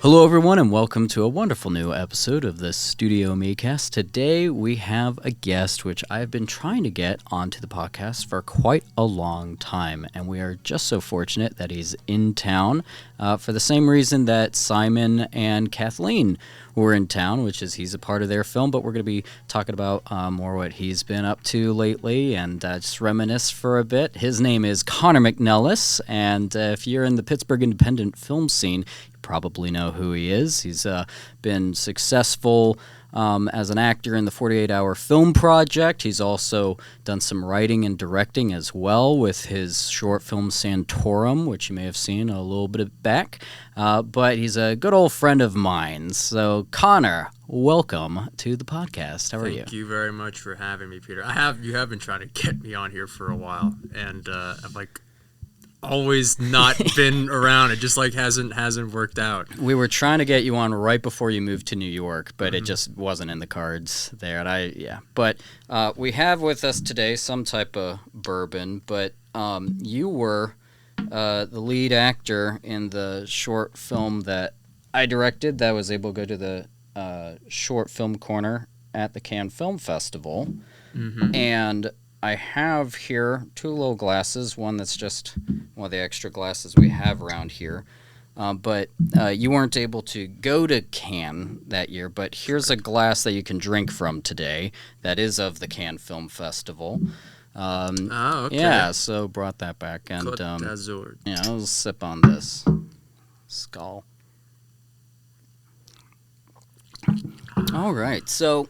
Hello, everyone, and welcome to a wonderful new episode of the StudioMEcast. Today, we have a guest which I've been trying to get onto the podcast for quite a long time, and we are just so fortunate that he's in town for the same reason that Simon and Kathleen were in town, which is he's a part of their film, but we're going to be talking about more what he's been up to lately and just reminisce for a bit. His name is Connor McNelis, and if you're in the Pittsburgh independent film scene, probably know who he is. He's been successful as an actor in the 48-Hour Film Project. He's also done some writing and directing as well with his short film Santorum, which you may have seen a little bit back. But he's a good old friend of mine. So, Connor, welcome to the podcast. How are you? Thank you very much for having me, Peter. You have been trying to get me on here for a while, and I've always not been around. It just hasn't worked out. We were trying to get you on right before you moved to New York, but it just wasn't in the cards there. And But we have with us today some type of bourbon, but you were the lead actor in the short film that I directed that was able to go to the short film corner at the Cannes Film Festival. Mm-hmm. And I have here two little glasses, one that's just one of the extra glasses we have around here. But you weren't able to go to Cannes that year, but here's a glass that you can drink from today that is of the Cannes Film Festival. Okay. Yeah, so brought that back. And Côte d'Azur. Yeah, I'll sip on this. Skull. All right, so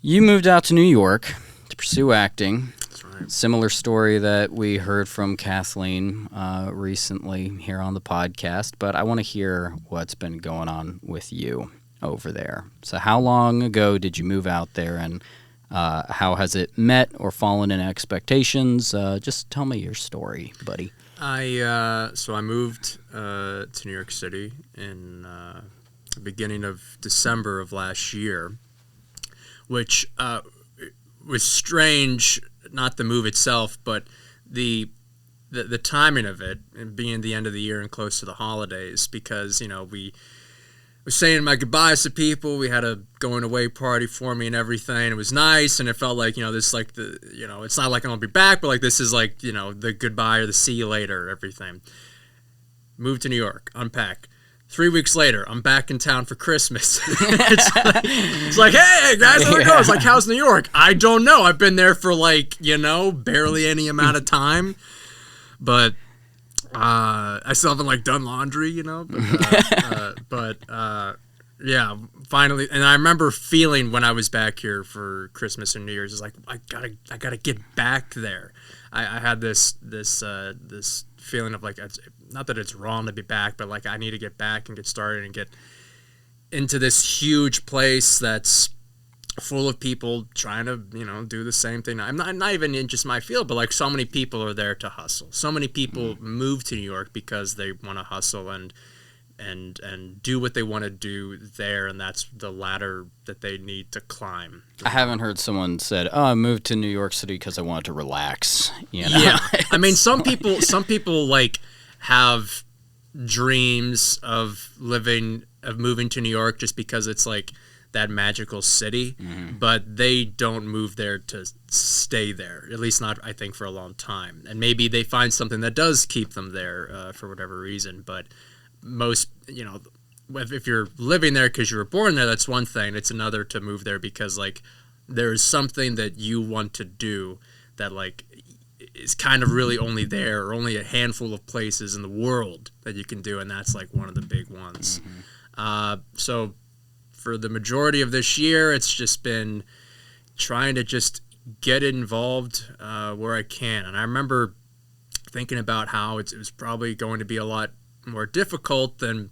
you moved out to New York to pursue acting. That's right. Similar story that we heard from Kathleen recently here on the podcast, but I want to hear what's been going on with you over there. So how long ago did you move out there, and how has it met or fallen in expectations? Just tell me your story, buddy. I moved to New York City in the beginning of December of last year, which was strange, not the move itself, but the timing of it, and being the end of the year and close to the holidays, because, we were saying my goodbyes to people. We had a going away party for me and everything. It was nice, and it felt like, this it's not like I'm going to be back, but this is the goodbye or the see you later, everything. Moved to New York, unpack. 3 weeks later, I'm back in town for Christmas. it's like, hey, guys, how it goes? How's New York? I don't know. I've been there for, barely any amount of time. But I still haven't, done laundry, But finally. And I remember feeling when I was back here for Christmas and New Year's, it's like, I gotta get back there. I had this feeling of not that it's wrong to be back, but I need to get back and get started and get into this huge place that's full of people trying to do the same thing. I'm not even in just my field, but so many people are there to hustle. So many people move to New York because they want to hustle and do what they want to do there, and that's the ladder that they need to climb. I haven't heard someone said, I moved to New York City because I wanted to relax. Yeah. I mean, some people have dreams of moving to New York just because it's that magical city, but they don't move there to stay there, at least not, I think, for a long time. And maybe they find something that does keep them there for whatever reason, but most, if you're living there because you were born there, that's one thing. It's another to move there because there's something that you want to do that is kind of really only there, or only a handful of places in the world that you can do, and that's one of the big ones. So for the majority of this year, it's just been trying to just get involved where I can. And I remember thinking about how it was probably going to be a lot more difficult than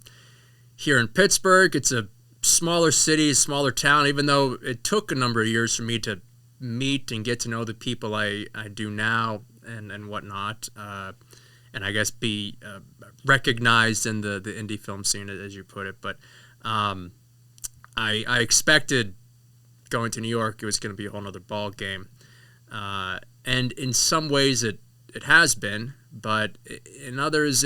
here in Pittsburgh. It's a smaller city, smaller town, even though it took a number of years for me to meet and get to know the people I do now and whatnot, and I guess be recognized in the indie film scene, as you put it. But I expected going to New York, it was going to be a whole other ball game. And in some ways it has been, but in others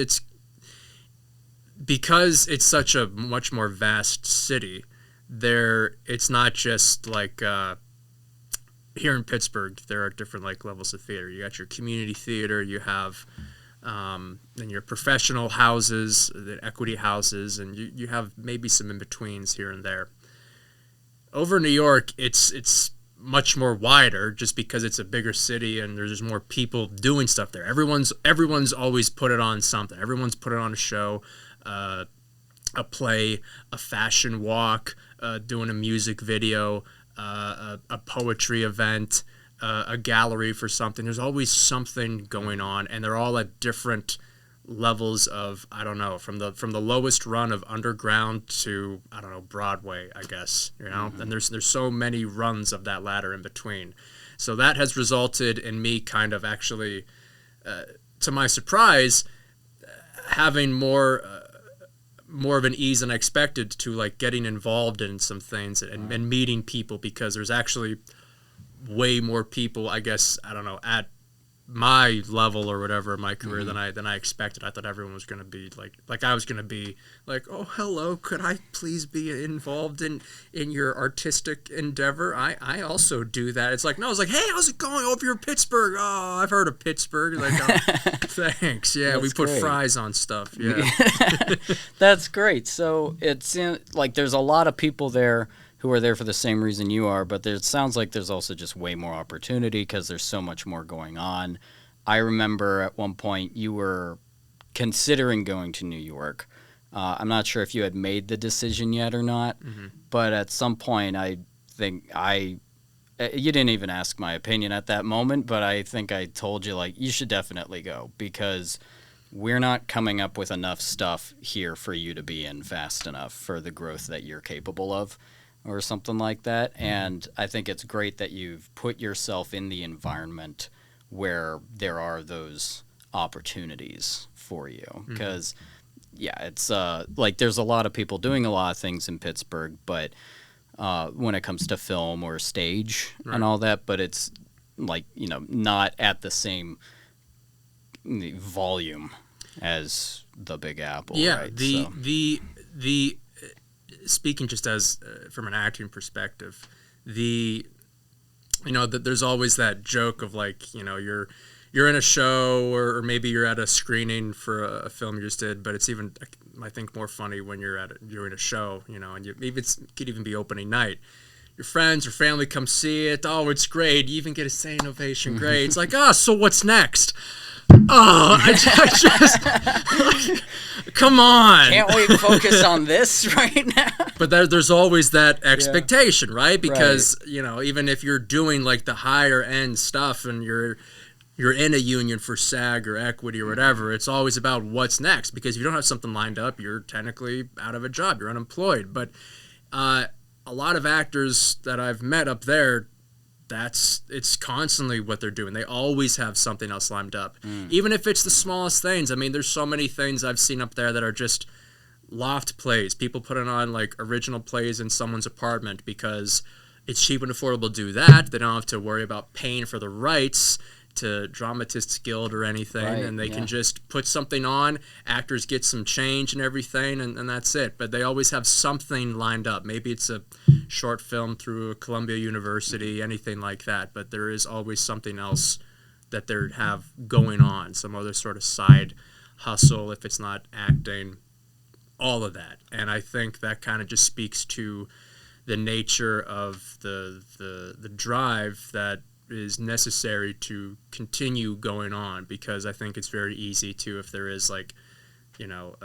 because it's such a much more vast city, it's not just like here in Pittsburgh, there are different like levels of theater. You got your community theater, you have and your professional houses, the equity houses, and you have maybe some in-betweens here and there. Over in New York, it's much more wider just because it's a bigger city and there's more people doing stuff there. Everyone's always put it on something. Everyone's put it on a show, a play, a fashion walk, doing a music video, a poetry event, a gallery for something. There's always something going on, and they're all at different levels of, I don't know, from the lowest run of underground to, I don't know, Broadway, I guess, you know. And there's so many runs of that ladder in between. So that has resulted in me kind of actually, to my surprise, having more of an ease than I expected to like getting involved in some things and meeting people, because there's actually way more people, I guess, I don't know, at my level or whatever in my career than I expected. I thought everyone was going to be like I was going to be like, oh, hello, could I please be involved in your artistic endeavor? I also do that. It's like, no, it's like, hey, how's it going over here in Pittsburgh? Oh, I've heard of Pittsburgh. Like, oh, thanks. Yeah, we put fries on stuff. Yeah. That's great. So it's like there's a lot of people there who are there for the same reason you are, but it sounds like there's also just way more opportunity because there's so much more going on. I remember at one point you were considering going to New York. I'm not sure if you had made the decision yet or not, but at some point I think you didn't even ask my opinion at that moment, but I think I told you, like, you should definitely go because we're not coming up with enough stuff here for you to be in fast enough for the growth that you're capable of, or something like that. And I think it's great that you've put yourself in the environment where there are those opportunities for you. Because, yeah, it's like there's a lot of people doing a lot of things in Pittsburgh, but when it comes to film or stage and all that, but it's like, you know, not at the same volume as the Big Apple. Yeah, right? the speaking just as from an acting perspective, there's always that joke of like, you know, you're in a show or maybe you're at a screening for a film you just did, but it's even, I think, more funny when you're in a show, you know, and it could even be opening night. Your friends or family come see it. Oh, it's great. You even get a standing ovation. Great. It's like, so what's next? Oh, I just like, come on. Can't we focus on this right now? But there's always that expectation, right? Because, you know, even if you're doing like the higher end stuff and you're in a union for SAG or equity or whatever, it's always about what's next. Because if you don't have something lined up, you're technically out of a job. You're unemployed. But a lot of actors that I've met up there, it's constantly what they're doing. They always have something else lined up, even if it's the smallest things. I mean, there's so many things I've seen up there that are just loft plays. People putting on like original plays in someone's apartment because it's cheap and affordable to do that. They don't have to worry about paying for the rights to Dramatists Guild or anything, and they can just put something on. Actors get some change and everything, and that's it. But they always have something lined up. Maybe it's a short film through a Columbia University, anything like that. But there is always something else that they have going on, some other sort of side hustle if it's not acting, all of that. And I think that kind of just speaks to the nature of the drive that is necessary to continue going on, because I think it's very easy to, if there is like, you know,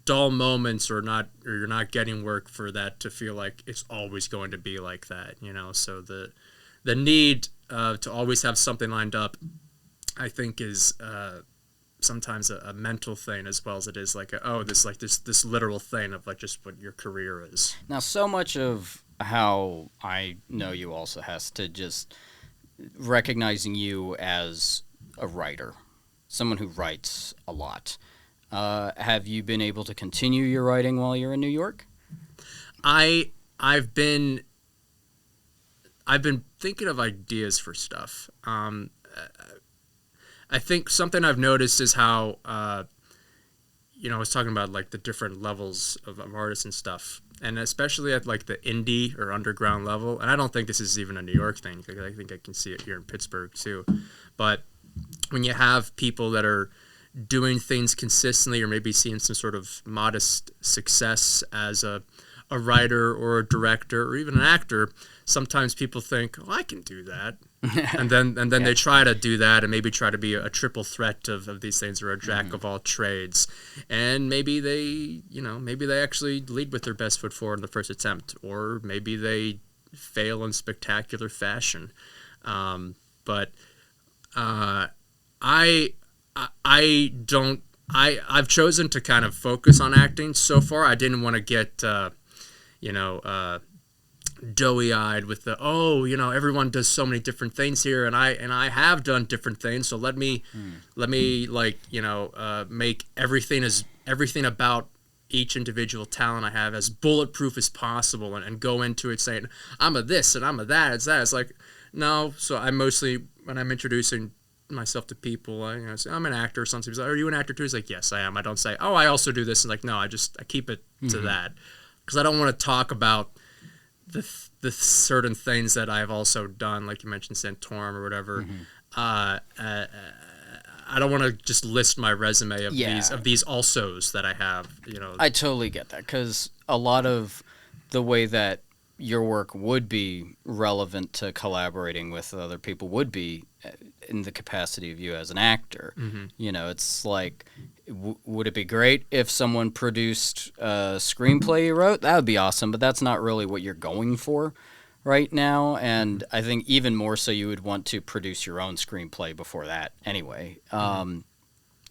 dull moments or you're not getting work, for that to feel like it's always going to be like that, you know. So the need to always have something lined up, I think, is sometimes a mental thing as well as it is like this literal thing of like just what your career is. Now, so much of how I know you also has to just recognizing you as a writer, someone who writes a lot. Have you been able to continue your writing while you're in New York? I've been thinking of ideas for stuff. I think something I've noticed is how I was talking about like the different levels of artists and stuff, and especially at like the indie or underground level. And I don't think this is even a New York thing. I think I can see it here in Pittsburgh too. But when you have people that are doing things consistently, or maybe seeing some sort of modest success as a writer or a director or even an actor, sometimes people think, "Oh, I can do that," and then they try to do that, and maybe try to be a triple threat of these things, or a jack of all trades, and maybe they actually lead with their best foot forward in the first attempt, or maybe they fail in spectacular fashion. But I've chosen to kind of focus on acting so far. I didn't want to get doughy-eyed with the everyone does so many different things here, and I have done different things, so let me make everything about each individual talent I have as bulletproof as possible, and go into it saying I'm a this and I'm a that. It's like, no. So I mostly, when I'm introducing myself to people, I say I'm an actor. Sometimes, are you an actor too? It's like, yes, I am. I don't say, oh, I also do this. And like, no, I keep it to that, because I don't want to talk about the certain things that I've also done, like you mentioned Santorum or whatever. I don't want to just list my resume of these alsos that I have. I totally get that, because a lot of the way that your work would be relevant to collaborating with other people would be in the capacity of you as an actor. It's like, would it be great if someone produced a screenplay you wrote? That would be awesome, but that's not really what you're going for right now. And I think even more so, you would want to produce your own screenplay before that anyway.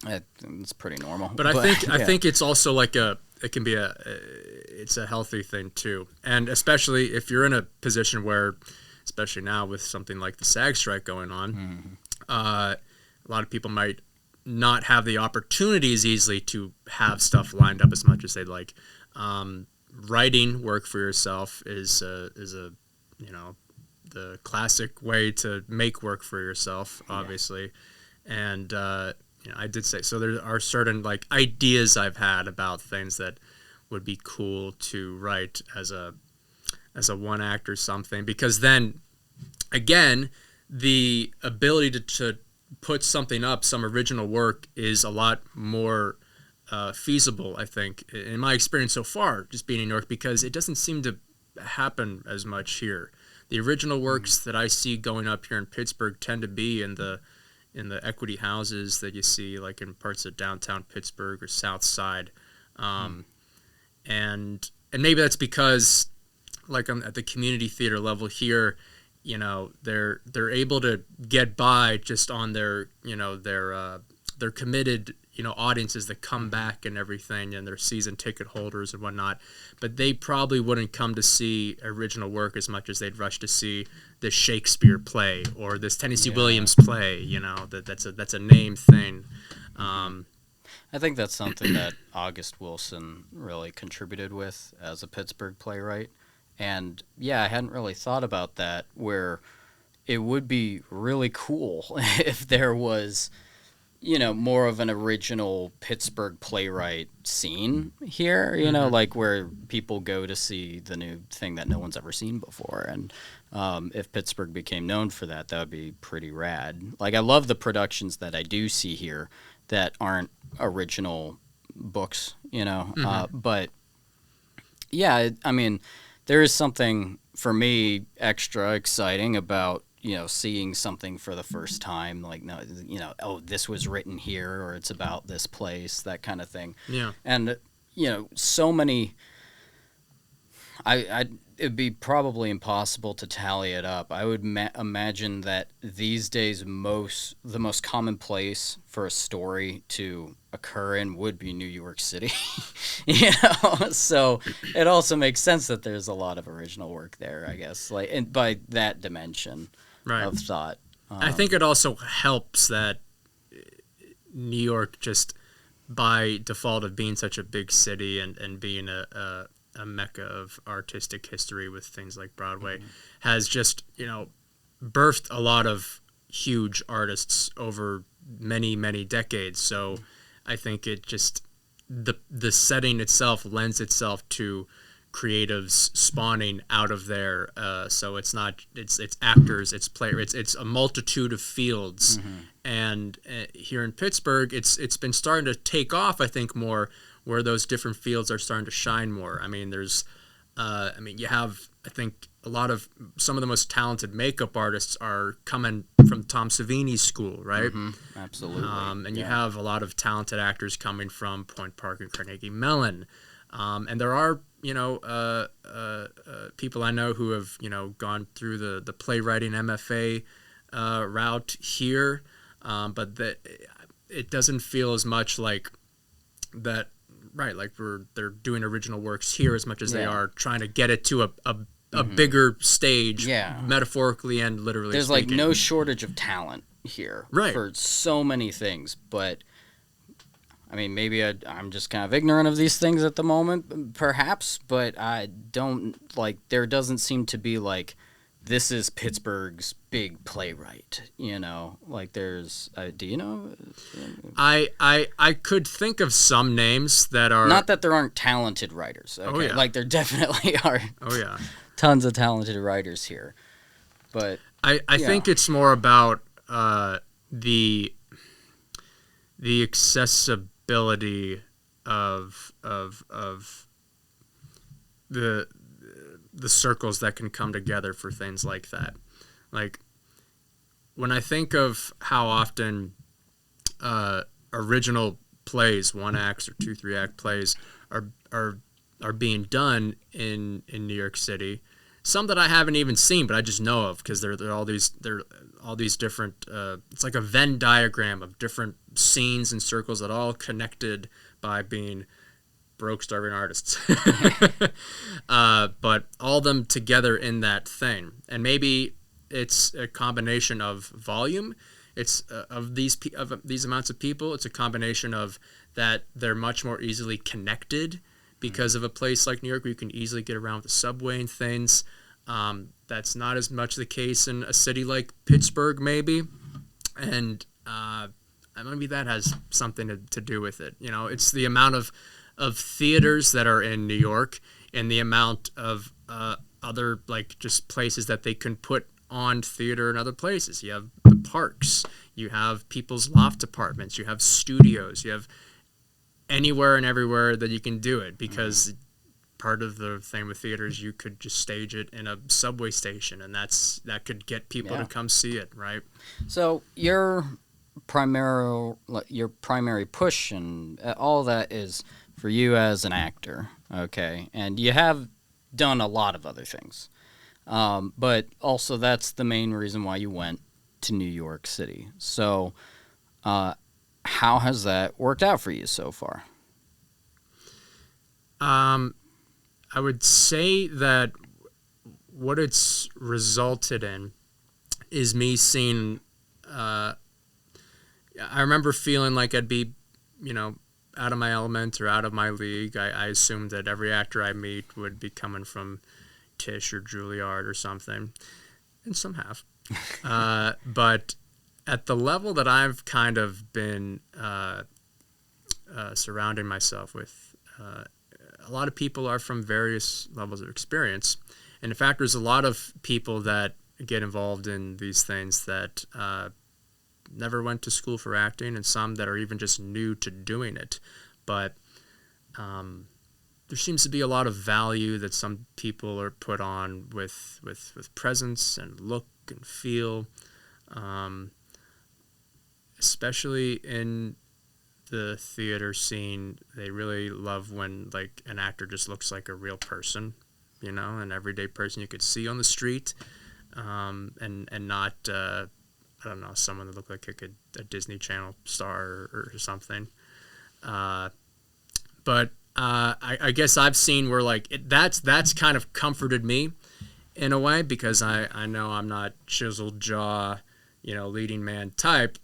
It's pretty normal. But I think it's also like it's a healthy thing too. And especially if you're in a position where, especially now with something like the SAG strike going on, a lot of people might not have the opportunities easily to have stuff lined up as much as they'd like. Writing work for yourself is the classic way to make work for yourself, obviously. And I did say, so there are certain like ideas I've had about things that would be cool to write as a one act or something, because then again, the ability to put something up, some original work, is a lot more feasible, I think, in my experience so far, just being in New York, because it doesn't seem to happen as much here. The original works that I see going up here in Pittsburgh tend to be in the equity houses that you see like in parts of downtown Pittsburgh or South Side. And maybe that's because, like, at the community theater level here, they're able to get by just on their committed audiences that come back and everything, and their season ticket holders and whatnot. But they probably wouldn't come to see original work as much as they'd rush to see this Shakespeare play or this Tennessee Williams play. That's a name thing. I think that's something that August Wilson really contributed with as a Pittsburgh playwright. And I hadn't really thought about that, where it would be really cool if there was, more of an original Pittsburgh playwright scene here, like where people go to see the new thing that no one's ever seen before. And if Pittsburgh became known for that, that would be pretty rad. Like, I love the productions that I do see here that aren't original books, but I mean, there is something for me extra exciting about, seeing something for the first time, like, oh, this was written here, or it's about this place, that kind of thing. Yeah. And, so many, it'd be probably impossible to tally it up. I would imagine that these days the most common place for a story to occur in would be New York City. So it also makes sense that there's a lot of original work there, I guess, like, and by that dimension of thought. I think it also helps that New York, just by default of being such a big city and being a mecca of artistic history with things like Broadway, has just, birthed a lot of huge artists over many, many decades. So I think it just the setting itself lends itself to creatives spawning out of there. So it's not it's actors, it's players, it's a multitude of fields. And here in Pittsburgh, it's been starting to take off, I think, more where those different fields are starting to shine more. I mean, you have, I think, some of the most talented makeup artists are coming from Tom Savini's school, right? Absolutely. And you have a lot of talented actors coming from Point Park and Carnegie Mellon. And there are, people I know who have, gone through the playwriting MFA route here, but it doesn't feel as much like that, right? Like they're doing original works here as much as they are trying to get it to a bigger stage, metaphorically and literally. There's speaking. like no shortage of talent here, right, for so many things, but. I mean, maybe I'm just kind of ignorant of these things at the moment, perhaps, but I don't, there doesn't seem to be, this is Pittsburgh's big playwright, there's, do you know? I could think of some names that are... Not that there aren't talented writers, okay? Oh, yeah. There definitely are tons of talented writers here, but... I think it's more about the accessibility of the circles that can come together for things like that. Like when I think of how often original plays, 1-act or 2-3-act plays are being done in New York City, some that I haven't even seen but I just know of because they're all these different it's like a Venn diagram of different scenes and circles that are all connected by being broke starving artists. But all of them together in that thing. And maybe it's a combination of volume. It's of these amounts of people, it's a combination of that they're much more easily connected because of a place like New York where you can easily get around with the subway and things. That's not as much the case in a city like Pittsburgh, maybe. And maybe that has something to do with it. It's the amount of theaters that are in New York and the amount of other, just places that they can put on theater in other places. You have the parks. You have people's loft apartments. You have studios. You have anywhere and everywhere that you can do it because part of the thing with theaters, you could just stage it in a subway station, and that could get people to come see it, right? So your primary push and all that is for you as an actor, okay? And you have done a lot of other things, but also that's the main reason why you went to New York City. So how has that worked out for you so far? I would say that what it's resulted in is me seeing, I remember feeling like I'd be, out of my element or out of my league. I assumed that every actor I meet would be coming from Tisch or Juilliard or something, and some have. But at the level that I've kind of been surrounding myself with, a lot of people are from various levels of experience. And in fact, there's a lot of people that get involved in these things that never went to school for acting, and some that are even just new to doing it. But there seems to be a lot of value that some people are put on with presence and look and feel, especially in the theater scene. They really love when an actor just looks like a real person, an everyday person you could see on the street, and not I don't know, someone that looked like a Disney Channel star or something. But I guess I've seen where that's kind of comforted me in a way, because I know I'm not chiseled jaw, leading man type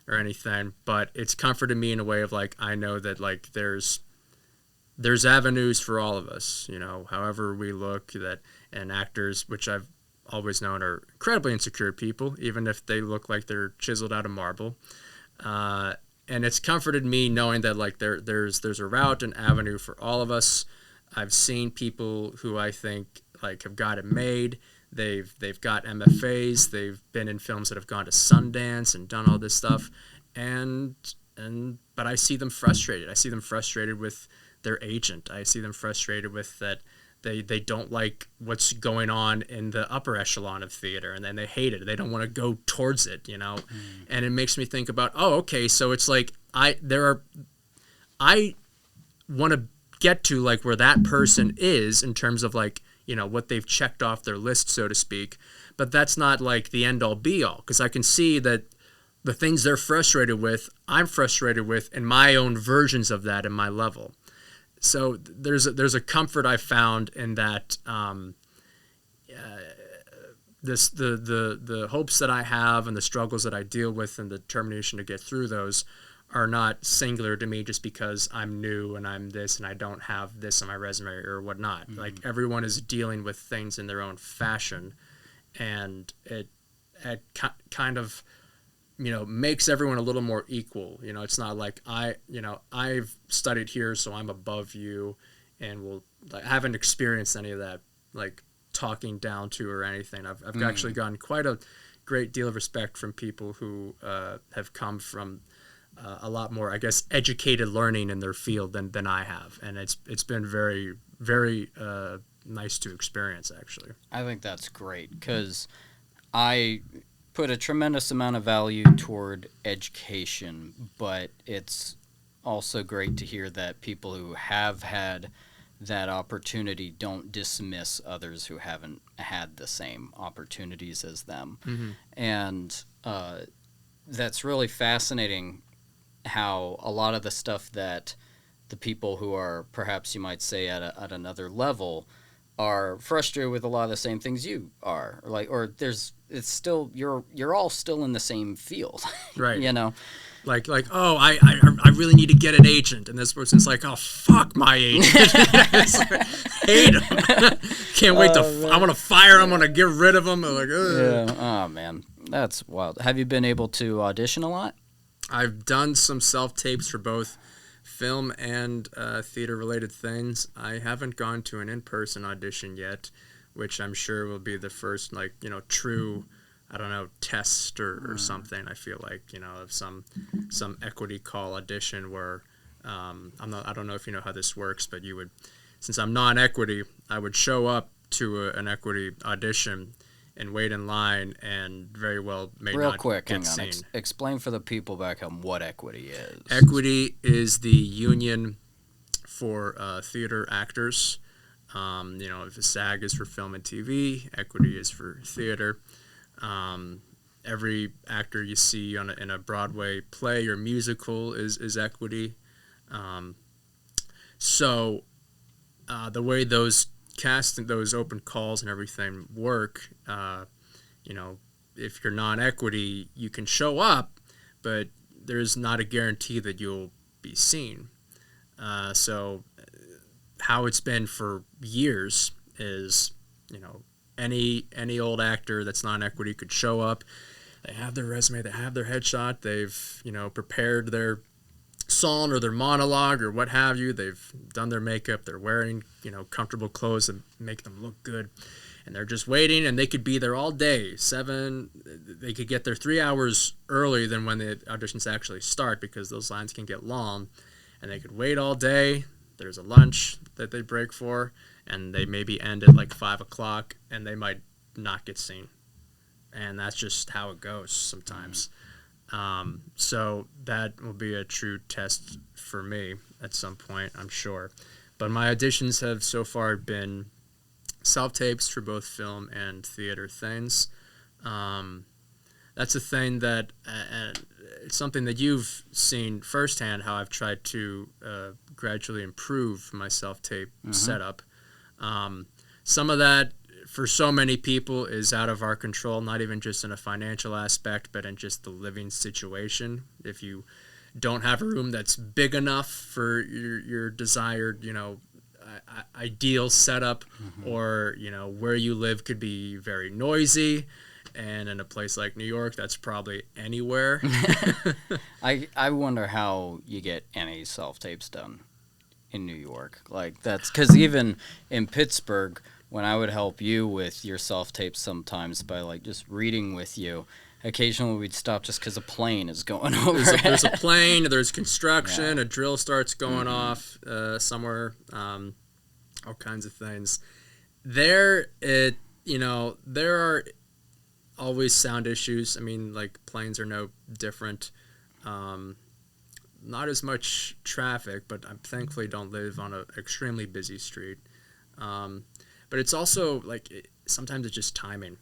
or anything, but it's comforted me in a way of I know that there's avenues for all of us, however we look, and actors, which I've always known are incredibly insecure people, even if they look like they're chiseled out of marble. and it's comforted me knowing that like there's a route, an avenue for all of us. I've seen people who I think like have got it made. They've got MFAs. They've been in films that have gone to Sundance and done all this stuff, but I see them frustrated. I see them frustrated with their agent. I see them frustrated with that they don't like what's going on in the upper echelon of theater, and then they hate it. They don't want to go towards it, you know. And it makes me think about, oh, okay, so it's like I want to get to like where that person is in terms of like, you know, what they've checked off their list, so to speak. But that's not like the end all be all, because I can see that the things they're frustrated with, I'm frustrated with in my own versions of that in my level. So there's a comfort I found in that. The hopes that I have and the struggles that I deal with and the determination to get through those are not singular to me just because I'm new and I'm this and I don't have this on my resume or whatnot. Mm-hmm. Like everyone is dealing with things in their own fashion, and it kind of, you know, makes everyone a little more equal. You know, it's not like I've studied here, so I'm above you, and I haven't experienced any of that, like talking down to or anything. I've actually gotten quite a great deal of respect from people who have come from a lot more, I guess, educated learning in their field than I have, and it's been very, very nice to experience, actually. I think that's great, because I put a tremendous amount of value toward education, but it's also great to hear that people who have had that opportunity don't dismiss others who haven't had the same opportunities as them. Mm-hmm. And that's really fascinating, how a lot of the stuff that the people who are perhaps, you might say, at another level are frustrated with a lot of the same things you are, it's still, you're all still in the same field, right? You know, like oh, I really need to get an agent, and this person's like, oh, fuck my agent. Hate him. Can't wait I want to fire him. I want to get rid of him. I'm like, ugh. Yeah. Oh man, that's wild. Have you been able to audition a lot? I've done some self-tapes for both film and theater-related things. I haven't gone to an in-person audition yet, which I'm sure will be the first, like, you know, true, I don't know, test or something. I feel like, you know, of some equity call audition where I don't know if you know how this works, but you would, since I'm non-equity, I would show up to an equity audition and wait in line, and very well may Real not quick, get hang on. seen. Explain for the people back home what equity is. Equity is the union for theater actors. You know, if SAG is for film and TV, equity is for theater. Every actor you see in a Broadway play or musical is equity. So the way those those open calls and everything work, you know, if you're non-equity, you can show up, but there's not a guarantee that you'll be seen. So how it's been for years is, you know, any old actor that's non-equity could show up. They have their resume, they have their headshot, they've, you know, prepared their song or their monologue or what have you. They've done their makeup. They're wearing, you know, comfortable clothes that make them look good. And they're just waiting, and they could be there all day. They could get there 3 hours early than when the auditions actually start, because those lines can get long. And they could wait all day. There's a lunch that they break for, and they maybe end at like 5 o'clock, and they might not get seen. And that's just how it goes sometimes. So that will be a true test for me at some point, I'm sure. But my auditions have so far been self-tapes for both film and theater things. That's a thing that it's something that you've seen firsthand, how I've tried to gradually improve my self-tape setup. Some of that, for so many people, is out of our control, not even just in a financial aspect, but in just the living situation. If you don't have a room that's big enough for your desired, you know, ideal setup, or, you know, where you live could be very noisy, And in a place like New York, that's probably anywhere. I wonder how you get any self-tapes done in New York. Like, that's because even in Pittsburgh, when I would help you with your self-tapes sometimes by, like, just reading with you, occasionally we'd stop just because a plane is going over. There's a plane, there's construction, a drill starts going off somewhere, all kinds of things. There are always sound issues. I mean, like, planes are no different. Not as much traffic, but I thankfully don't live on an extremely busy street. But it's also, like, sometimes it's just timing.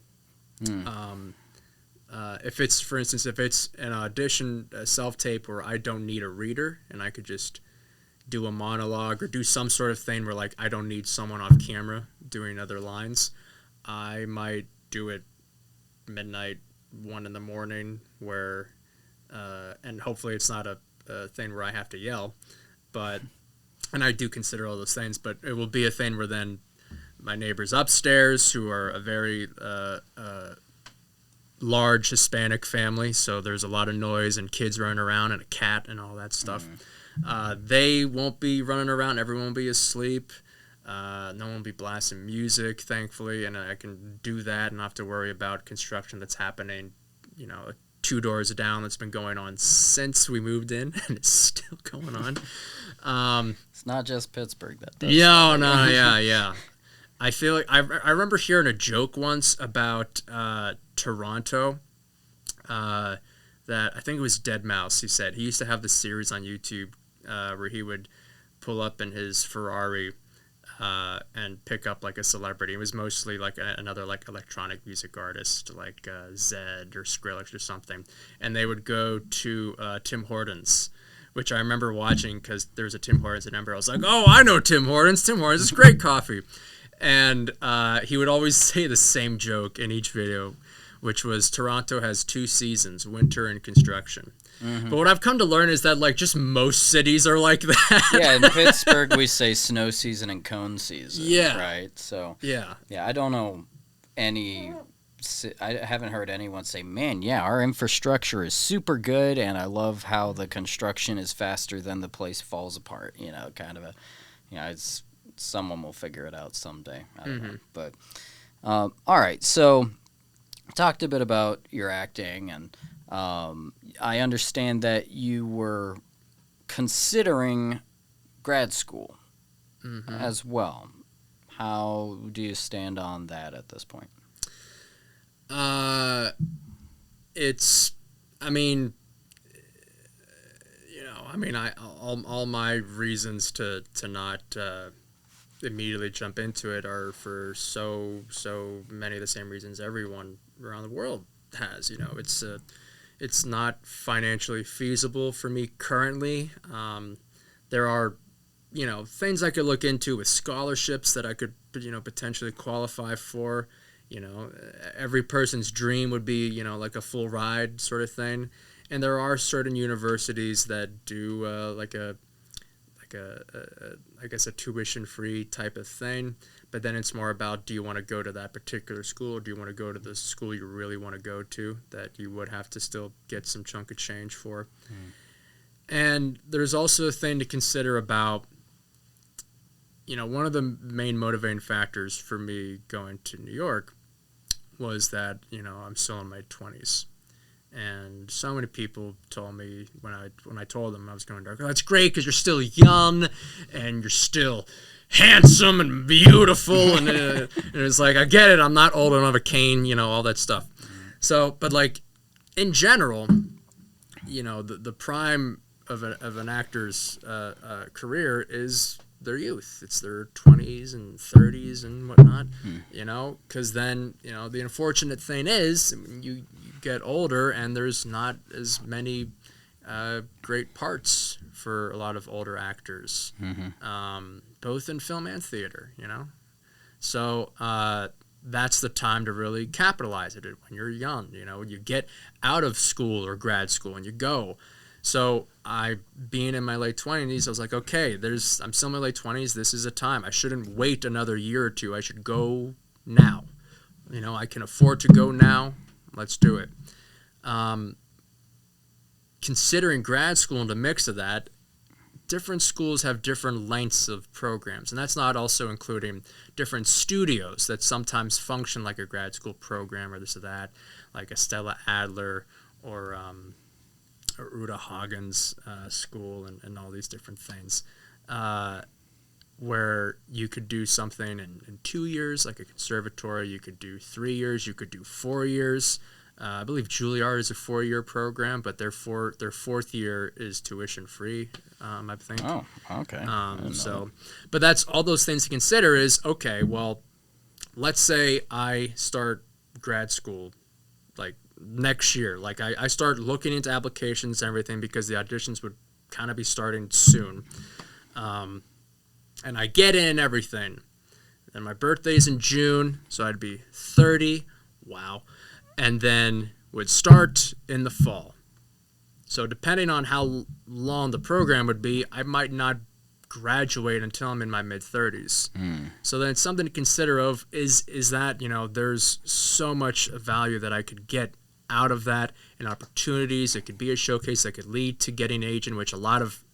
If it's, for instance, if it's an audition, a self-tape where I don't need a reader and I could just do a monologue or do some sort of thing where, like, I don't need someone off camera doing other lines, I might do it midnight, 1 in the morning, where and hopefully it's not a thing where I have to yell, and I do consider all those things, but it will be a thing where then my neighbors upstairs, who are a very large Hispanic family, so there's a lot of noise and kids running around and a cat and all that stuff. They won't be running around. Everyone will be asleep. No one will be blasting music, thankfully, and I can do that and not have to worry about construction that's happening, 2 doors down, that's been going on since we moved in, and it's still going on. It's not just Pittsburgh that does. Yeah. I feel like I remember hearing a joke once about Toronto, that I think it was Dead Mouse. He said he used to have this series on YouTube where he would pull up in his Ferrari and pick up, like, a celebrity. It was mostly like another, like, electronic music artist, like Zed or Skrillex or something, and they would go to Tim Hortons, which I remember watching because there was a Tim Hortons in Denver. I was like, oh, I know Tim Hortons. Tim Hortons is great coffee. And he would always say the same joke in each video, which was Toronto has 2 seasons, winter and construction. But what I've come to learn is that, like, just most cities are like that. Yeah, in Pittsburgh we say snow season and cone season. Yeah. Right? So, yeah, I don't know I haven't heard anyone say, man, yeah, our infrastructure is super good, and I love how the construction is faster than the place falls apart. Kind of it's someone will figure it out someday. I don't know. But, all right, so talked a bit about your acting, and I understand that you were considering grad school as well. How do you stand on that at this point? All my reasons to not immediately jump into it are for so many of the same reasons everyone around the world has. It's not financially feasible for me currently. There are, things I could look into with scholarships that I could, potentially qualify for. Every person's dream would be, like a full ride sort of thing. And there are certain universities that do I guess a tuition-free type of thing. But then it's more about, do you want to go to that particular school, or do you want to go to the school you really want to go to that you would have to still get some chunk of change for? And there's also a thing to consider about, one of the main motivating factors for me going to New York was that, I'm still in my 20s. And so many people told me when I told them I was going to New York, oh, that's great because you're still young and you're still handsome and beautiful. And it's like, I get it. I'm not old. I don't have a cane, all that stuff. So, but, like, in general, the prime of an actor's career is their youth. It's their 20s and 30s and whatnot, because then, the unfortunate thing is you get older and there's not as many great parts for a lot of older actors, both in film and theater, So that's the time to really capitalize it when you're young, you get out of school or grad school and you go. So being in my late 20s, I was like, okay, I'm still in my late 20s. This is a time. I shouldn't wait another year or two. I should go now. I can afford to go now. let's do it. Considering grad school in the mix of that, different schools have different lengths of programs, and that's not also including different studios that sometimes function like a grad school program or this or that, like a Stella Adler or Uta Hagen's school and all these different things, where you could do something in 2 years, like a conservatory. You could do 3 years. You could do 4 years. I believe Juilliard is a 4-year program, but their fourth year is tuition free, I think. Oh, okay. But that's all those things to consider is, okay, well, let's say I start grad school like next year. Like I start looking into applications and everything because the auditions would kind of be starting soon. And I get in everything. And my birthday's in June, so I'd be 30. Wow. And then would start in the fall. So depending on how long the program would be, I might not graduate until I'm in my mid-30s. So then it's something to consider of is that, there's so much value that I could get out of that and opportunities. It could be a showcase that could lead to getting an agent, which a lot of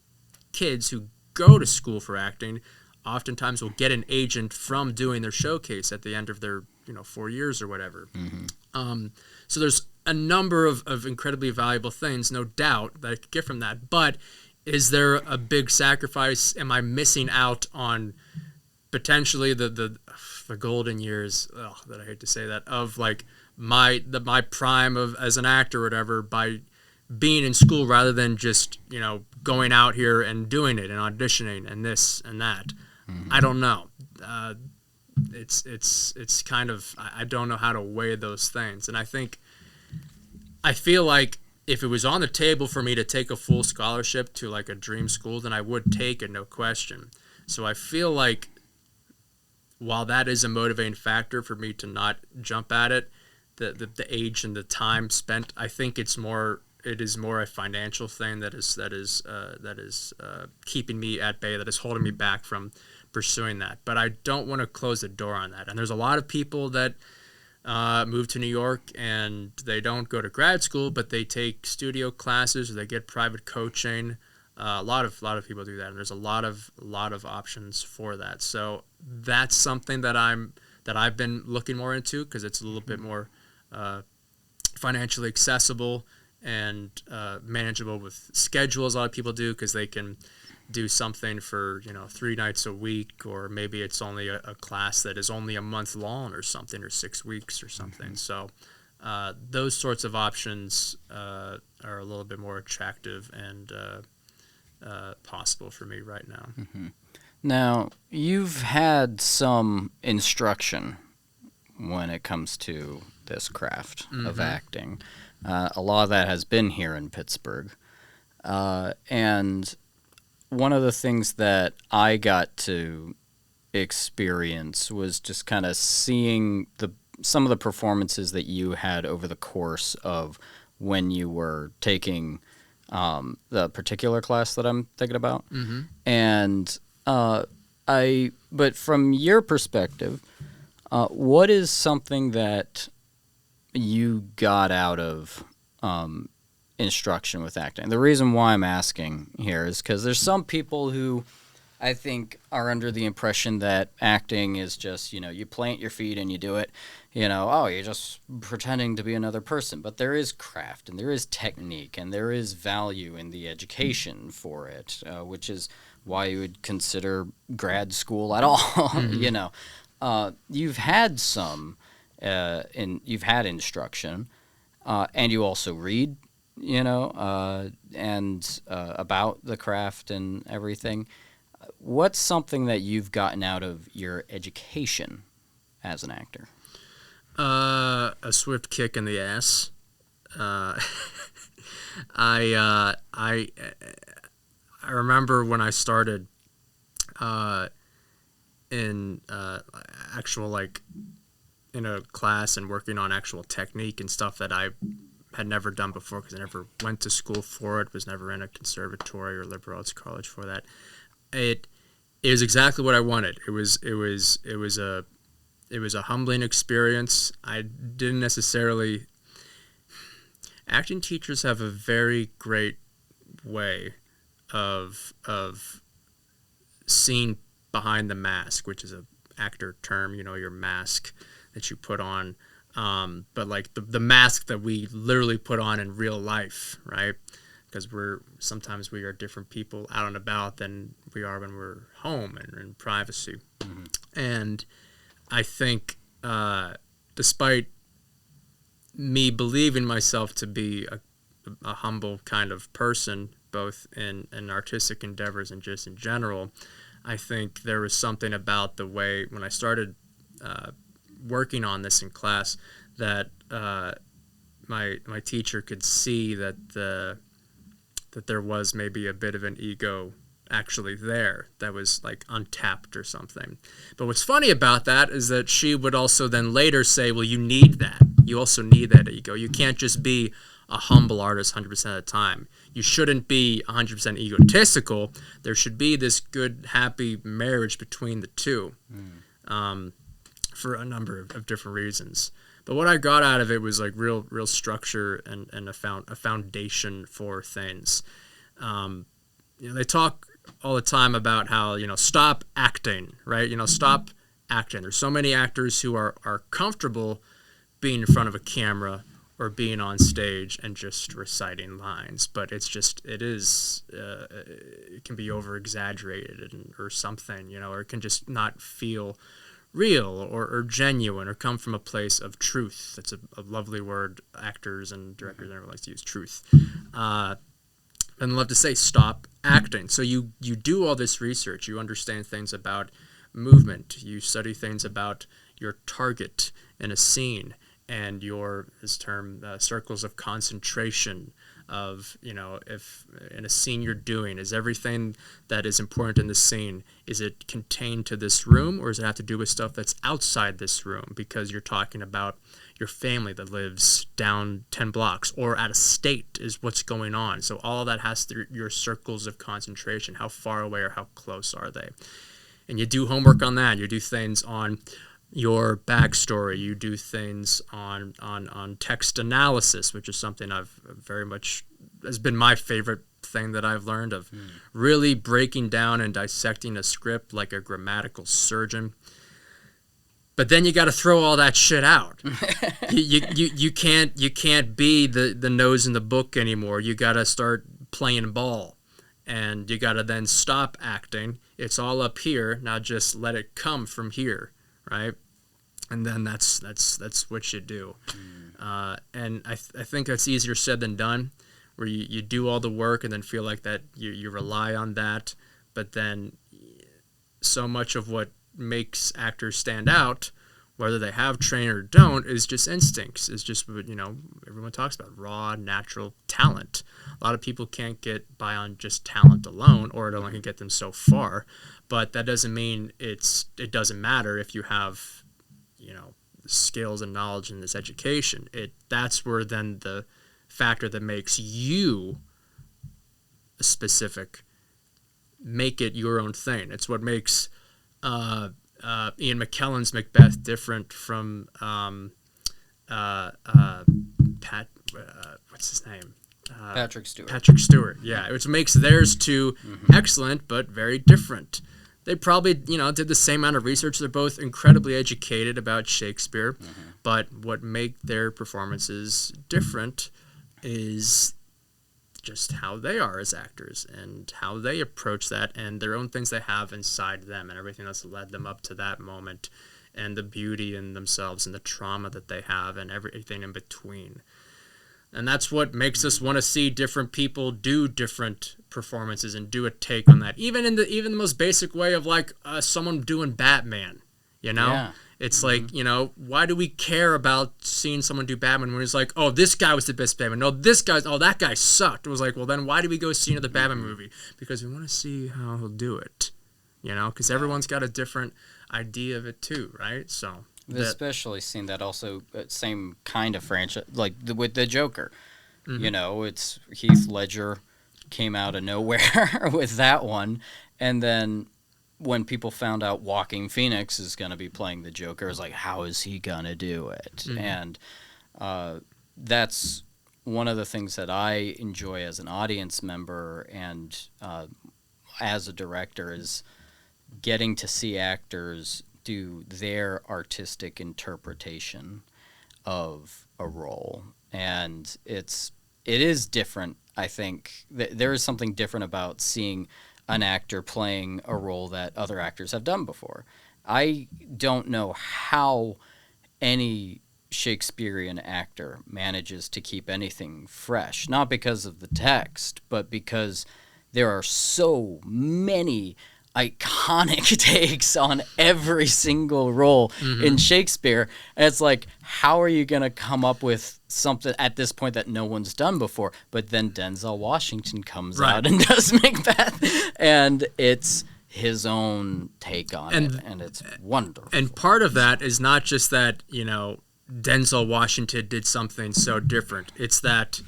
kids who go to school for acting oftentimes will get an agent from doing their showcase at the end of their 4 years or whatever. So there's a number of incredibly valuable things, no doubt, that I could get from that. But is there a big sacrifice? Am I missing out on potentially the golden years? That I hate to say that, of like my prime of as an actor or whatever, by being in school rather than just going out here and doing it and auditioning and this and that. I don't know. It's kind of, I don't know how to weigh those things. And I feel like if it was on the table for me to take a full scholarship to like a dream school, then I would take it, no question. So I feel like while that is a motivating factor for me to not jump at it, the age and the time spent, I think it is more a financial thing that is keeping me at bay, that is holding me back from pursuing that. But I don't want to close the door on that. And there's a lot of people that move to New York and they don't go to grad school, but they take studio classes or they get private coaching. A lot of people do that, and there's a lot of options for that. So that's something that I've been looking more into because it's a little bit more financially accessible and manageable with schedules. A lot of people do because they can do something for 3 nights a week, or maybe it's only a class that is only a month long or something, or 6 weeks or something. So those sorts of options are a little bit more attractive and possible for me right now. Now, you've had some instruction when it comes to this craft of acting. A lot of that has been here in Pittsburgh. And one of the things that I got to experience was just kind of seeing some of the performances that you had over the course of when you were taking the particular class that I'm thinking about. And but from your perspective, what is something that you got out of instruction with acting? The reason why I'm asking here is because there's some people who I think are under the impression that acting is just, you plant your feet and you do it, you're just pretending to be another person. But there is craft and there is technique and there is value in the education for it, which is why you would consider grad school at all. You've had some, you've had instruction, and you also read, and about the craft and everything. What's something that you've gotten out of your education as an actor? A swift kick in the ass. I remember when I started in actual in a class and working on actual technique and stuff that I had never done before because I never went to school for it, was never in a conservatory or liberal arts college for that. It was exactly what I wanted. It was a humbling experience. I didn't necessarily acting teachers have a very great way of seeing behind the mask, which is a actor term, your mask that you put on, but like the mask that we literally put on in real life, right? Because sometimes we are different people out and about than we are when we're home and in privacy. Mm-hmm. And I think despite me believing myself to be a humble kind of person, both in artistic endeavors and just in general, I think there was something about the way when I started working on this in class that my teacher could see that there was maybe a bit of an ego actually there that was like untapped or something. But what's funny about that is that she would also then later say, well, you need that. You also need that ego. You can't just be a humble artist 100% of the time. You shouldn't be 100% egotistical. There should be this good, happy marriage between the two for a number of different reasons. But what I got out of it was like real structure and a foundation for things. They talk all the time about how, stop acting, right? Stop acting. There's so many actors who are comfortable being in front of a camera or being on stage and just reciting lines, but it can be over exaggerated or something, or it can just not feel real or genuine or come from a place of truth. That's a lovely word actors and directors never like to use, truth. And love to say stop acting. So you do all this research, you understand things about movement, you study things about your target in a scene, and this term, circles of concentration of, if in a scene you're doing, is everything that is important in the scene, is it contained to this room, or does it have to do with stuff that's outside this room because you're talking about your family that lives down 10 blocks or out of state is what's going on. So all of that has to your circles of concentration. How far away or how close are they? And you do homework on that. You do things on your backstory. You do things on text analysis, which is something I've very much has been my favorite thing that I've learned of really breaking down and dissecting a script like a grammatical surgeon. But then you got to throw all that shit out. you can't be the nose in the book anymore. You got to start playing ball, and you got to then stop acting. It's all up here. Now just let it come from here, right? And then that's what you do. And I think that's easier said than done, where you do all the work and then feel like that you rely on that, but then so much of what makes actors stand out, whether they have training or don't, is just instincts. Is just what everyone talks about, raw, natural talent. A lot of people can't get by on just talent alone, or it only can get them so far. But that doesn't mean it doesn't matter if you have skills and knowledge in this education. That's where then the factor that makes you specific, make it your own thing. It's what makes Ian McKellen's Macbeth different from what's his name? Patrick Stewart. Patrick Stewart, yeah. Which makes theirs two excellent but very different. They probably, did the same amount of research. They're both incredibly educated about Shakespeare, but what make their performances different is just how they are as actors and how they approach that and their own things they have inside them and everything that's led them up to that moment and the beauty in themselves and the trauma that they have and everything in between. And that's what makes us want to see different people do different performances and do a take on that. Even in the most basic way of like someone doing Batman, Yeah. It's like, why do we care about seeing someone do Batman when it's like, oh, this guy was the best Batman. No, that guy sucked. It was like, well, then why do we go see another Batman movie? Because we want to see how he'll do it, because everyone's got a different idea of it too, right? So especially seeing that also same kind of franchise, like with the Joker. It's Heath Ledger came out of nowhere with that one, and then when people found out Joaquin Phoenix is going to be playing the Joker, it was like, how is he going to do it? And that's one of the things that I enjoy as an audience member and as a director is getting to see actors do their artistic interpretation of a role. And it is different. I think there is something different about seeing an actor playing a role that other actors have done before. I don't know how any Shakespearean actor manages to keep anything fresh, not because of the text, but because there are so many iconic takes on every single role in Shakespeare. And it's like, how are you going to come up with something at this point that no one's done before? But then Denzel Washington comes out and does Macbeth, and it's his own take on it, and it's wonderful. And part of that is not just that, Denzel Washington did something so different. It's that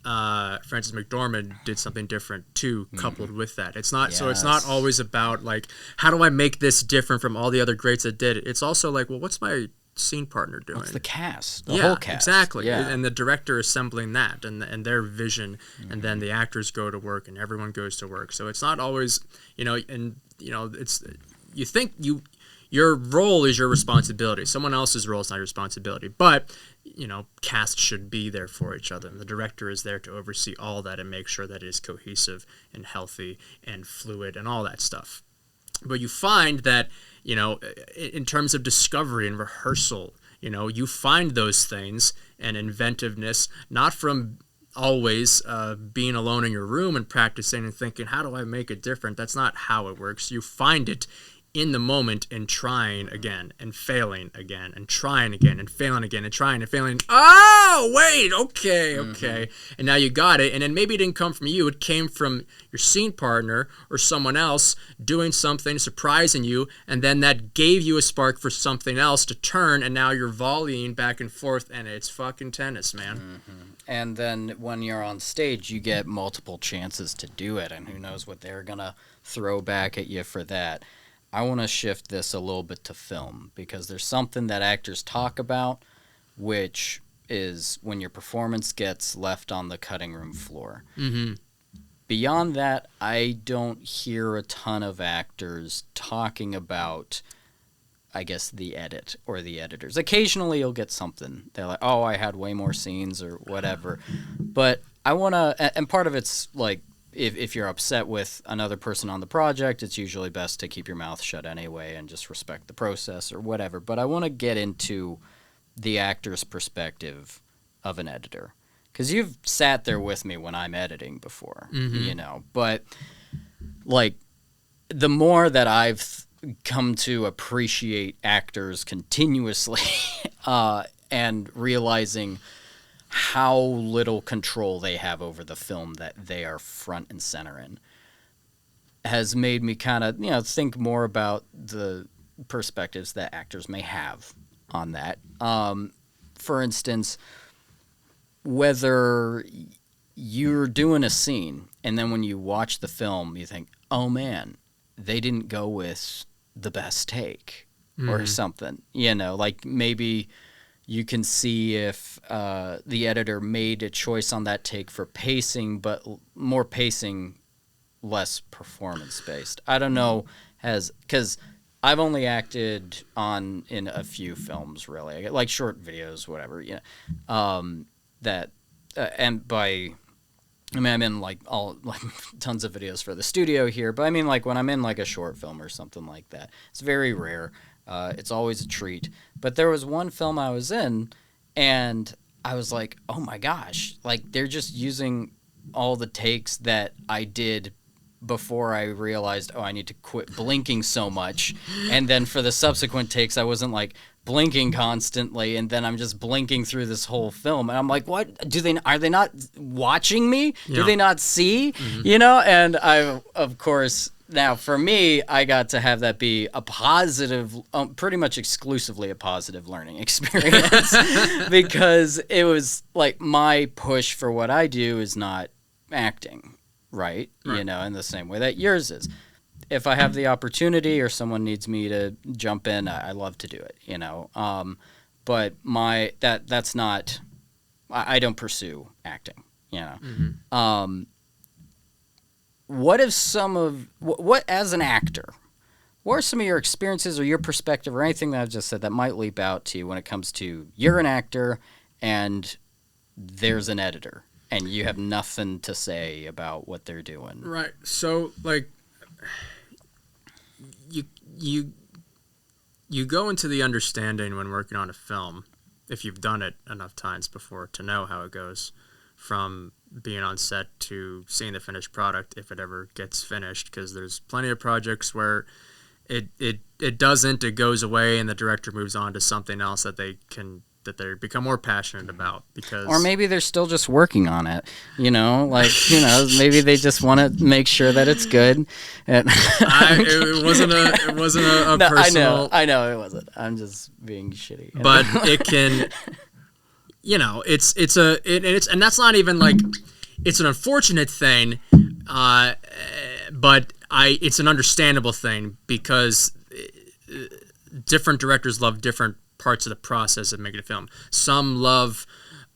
Frances McDormand did something different too, coupled with that. It's not so. It's not always about like, how do I make this different from all the other greats that did it. It's also like, well, what's my scene partner doing? What's the cast? The whole cast. Exactly. Yeah. And the director assembling that and their vision, and then the actors go to work and everyone goes to work. So it's not always, it's you think your role is your responsibility. Someone else's role is not your responsibility. But, cast should be there for each other. And the director is there to oversee all that and make sure that it is cohesive and healthy and fluid and all that stuff. But you find that, in terms of discovery and rehearsal, you find those things and inventiveness, not from always being alone in your room and practicing and thinking, how do I make it different? That's not how it works. You find it in the moment and trying again and failing again and trying again and failing again and trying and failing. Oh, wait, okay. And now you got it. And then maybe it didn't come from you. It came from your scene partner or someone else doing something, surprising you. And then that gave you a spark for something else to turn. And now you're volleying back and forth. And it's fucking tennis, man. And then when you're on stage, you get multiple chances to do it. And who knows what they're going to throw back at you for that. I want to shift this a little bit to film, because there's something that actors talk about, which is when your performance gets left on the cutting room floor. Beyond that, I don't hear a ton of actors talking about, I guess, the edit or the editors. Occasionally you'll get something. They're like, oh, I had way more scenes or whatever. But I want to, and part of it's like, if you're upset with another person on the project, it's usually best to keep your mouth shut anyway and just respect the process or whatever. But I want to get into the actor's perspective of an editor, because you've sat there with me when I'm editing before, But like, the more that I've come to appreciate actors continuously and realizing how little control they have over the film that they are front and center in, has made me kind of, think more about the perspectives that actors may have on that. For instance, whether you're doing a scene and then when you watch the film, you think, oh man, they didn't go with the best take or something, like maybe you can see if the editor made a choice on that take for pacing, but more pacing, less performance-based. I don't know, because I've only acted in a few films, really, like short videos, whatever, I'm in like tons of videos for the studio here, but I mean, like when I'm in like a short film or something like that, it's very rare. It's always a treat. But there was one film I was in, and I was like, oh my gosh, like they're just using all the takes that I did before I realized, oh, I need to quit blinking so much. And then for the subsequent takes, I wasn't like blinking constantly, and then I'm just blinking through this whole film. And I'm like, what? Are they not watching me? Do they not see? And I, of course... Now, for me, I got to have that be a positive, pretty much exclusively a positive learning experience, because it was like my push for what I do is not acting, right? In the same way that yours is. If I have the opportunity or someone needs me to jump in, I love to do it, But that's not I don't pursue acting, you know. What if what as an actor, what are some of your experiences or your perspective or anything that I've just said that might leap out to you when it comes to you're an actor and there's an editor and you have nothing to say about what they're doing? Right. So, like, you go into the understanding when working on a film, if you've done it enough times before to know how it goes, from being on set to seeing the finished product if it ever gets finished, because there's plenty of projects where it doesn't, it goes away and the director moves on to something else that they become more passionate about, because or maybe they're still just working on it, you know, like, you know, maybe they just want to make sure that it's good. And it wasn't a no, personal. I know it wasn't. I'm just being shitty. But it can, you know, it's and that's not even like, it's an unfortunate thing, but it's an understandable thing, because different directors love different parts of the process of making a film. Some love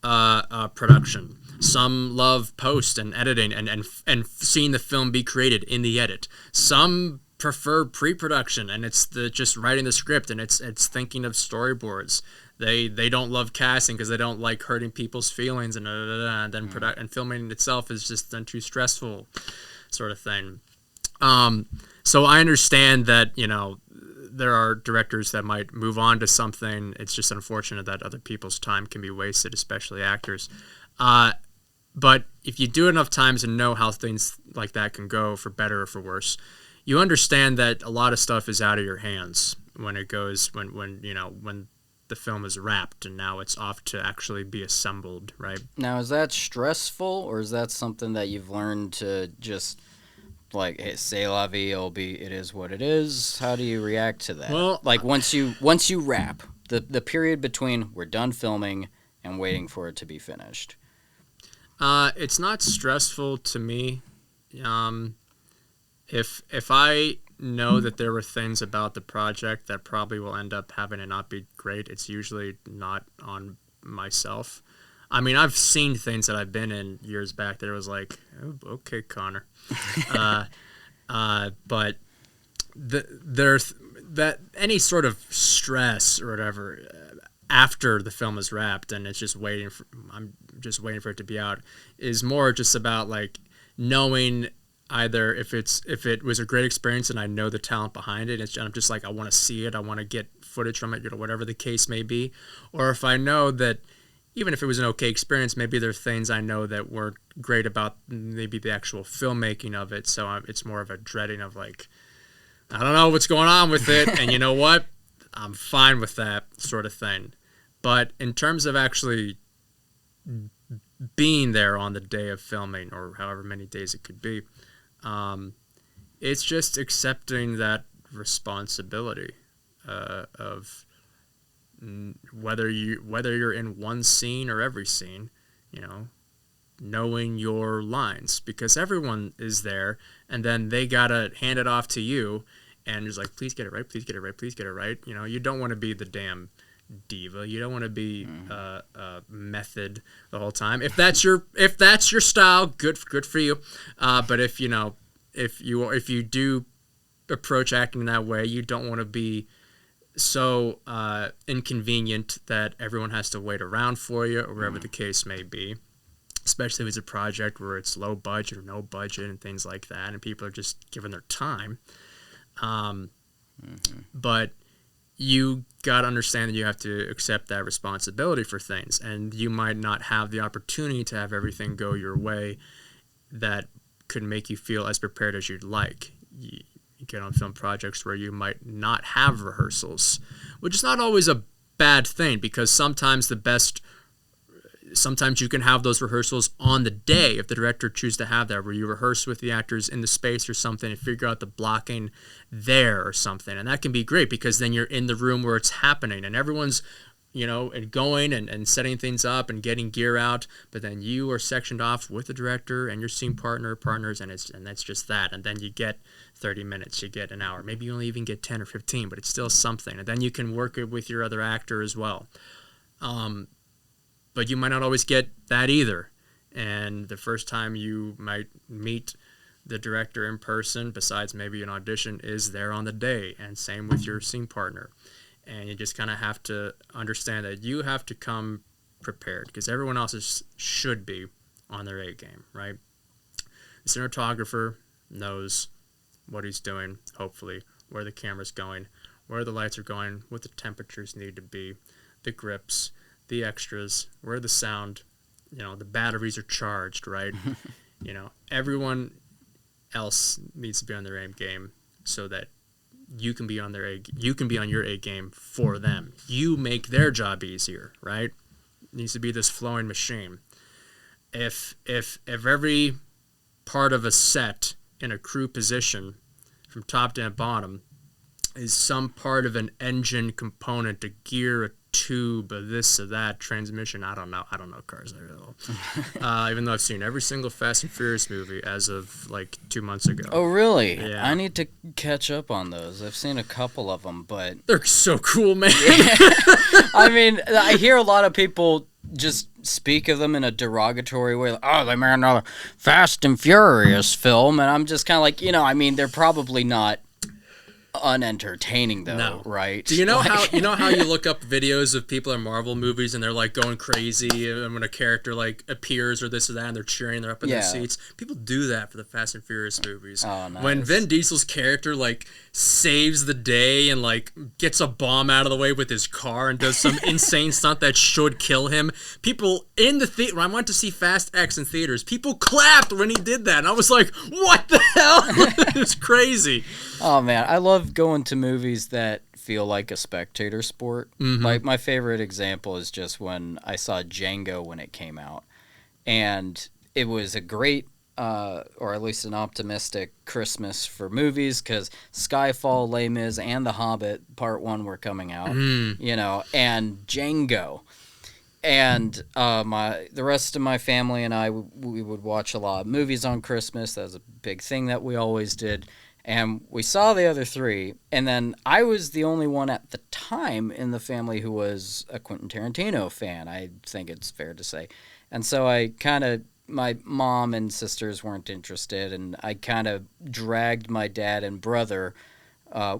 production. Some love post and editing and seeing the film be created in the edit. Some prefer pre-production, and it's just writing the script, and it's thinking of storyboards. They don't love casting because they don't like hurting people's feelings, and then and filming itself is just then too stressful, sort of thing. So I understand that, you know, there are directors that might move on to something. It's just unfortunate that other people's time can be wasted, especially actors. But if you do it enough times and know how things like that can go, for better or for worse, you understand that a lot of stuff is out of your hands when it goes, when the film is wrapped and now it's off to actually be assembled, right? Now, is that stressful, or is that something that you've learned to just, like, hey, c'est la vie, it is what it is? How do you react to that? Well, like, once you wrap, the period between we're done filming and waiting for it to be finished. It's not stressful to me. If I know that there were things about the project that probably will end up having it not be great, it's usually not on myself. I mean, I've seen things that I've been in years back that it was like, oh, okay, Connor. But there's that any sort of stress or whatever after the film is wrapped and it's just I'm just waiting for it to be out, is more just about, like, knowing either if it was a great experience and I know the talent behind it, and I'm just like, I want to see it, I want to get footage from it, whatever the case may be, or if I know that even if it was an okay experience, maybe there are things I know that weren't great about maybe the actual filmmaking of it, so it's more of a dreading of, like, I don't know what's going on with it, and you know what? I'm fine with that sort of thing. But in terms of actually being there on the day of filming, or however many days it could be, it's just accepting that responsibility of whether you're in one scene or every scene, you know, knowing your lines, because everyone is there, and then they gotta hand it off to you, and it's like, please get it right, please get it right, please get it right. You know, you don't want to be the damn diva. You don't want to be method the whole time. If that's your style, good for you. But if you do approach acting that way, you don't want to be so inconvenient that everyone has to wait around for you, or whatever the case may be. Especially if it's a project where it's low budget or no budget and things like that, and people are just given their time. But you got to understand that you have to accept that responsibility for things, and you might not have the opportunity to have everything go your way that could make you feel as prepared as you'd like. You get on film projects where you might not have rehearsals, which is not always a bad thing, because sometimes you can have those rehearsals on the day if the director chooses to have that, where you rehearse with the actors in the space or something and figure out the blocking there or something. And that can be great, because then you're in the room where it's happening and everyone's, and going and setting things up and getting gear out, but then you are sectioned off with the director and your scene partners, and that's just that. And then you get 30 minutes, you get an hour, maybe you only even get 10 or 15, but it's still something. And then you can work it with your other actor as well. but you might not always get that either. And the first time you might meet the director in person, besides maybe an audition, is there on the day, and same with your scene partner. And you just kind of have to understand that you have to come prepared, because everyone else should be on their A game, right? The cinematographer knows what he's doing, hopefully, where the camera's going, where the lights are going, what the temperatures need to be, the grips, the extras, where the sound, the batteries are charged, right? Everyone else needs to be on their A game so that you can be on your A game for them. You make their job easier, right? It needs to be this flowing machine. If every part of a set in a crew position from top to bottom is some part of an engine component, a gear, a tube, a this or that, transmission, I don't know cars at all. Even though I've seen every single Fast and Furious movie as of like 2 months ago. Oh, really? Yeah. I need to catch up on those. I've seen a couple of them, but they're so cool, man. I mean, I hear a lot of people just speak of them in a derogatory way. Like, oh, they made another Fast and Furious film, and I'm just kind of like, they're probably not unentertaining though, right? Do you know how you look up videos of people in Marvel movies and they're like going crazy, and when a character like appears or this or that and they're cheering, they're up in their seats? People do that for the Fast and Furious movies. Oh, nice. When Vin Diesel's character like saves the day and like gets a bomb out of the way with his car and does some insane stunt that should kill him, people in the theater, when I went to see Fast X in theaters, people clapped when he did that, and I was like, what the hell? It's crazy. Oh man, I love going to movies that feel like a spectator sport. Mm-hmm. Like my favorite example is just when I saw Django when it came out, and it was a great, or at least an optimistic Christmas for movies, because Skyfall, Les Mis, and The Hobbit Part 1 were coming out, and Django. And the rest of my family and I, we would watch a lot of movies on Christmas. That was a big thing that we always did. And we saw the other three, and then I was the only one at the time in the family who was a Quentin Tarantino fan, I think it's fair to say. And so my mom and sisters weren't interested, and I kind of dragged my dad and brother,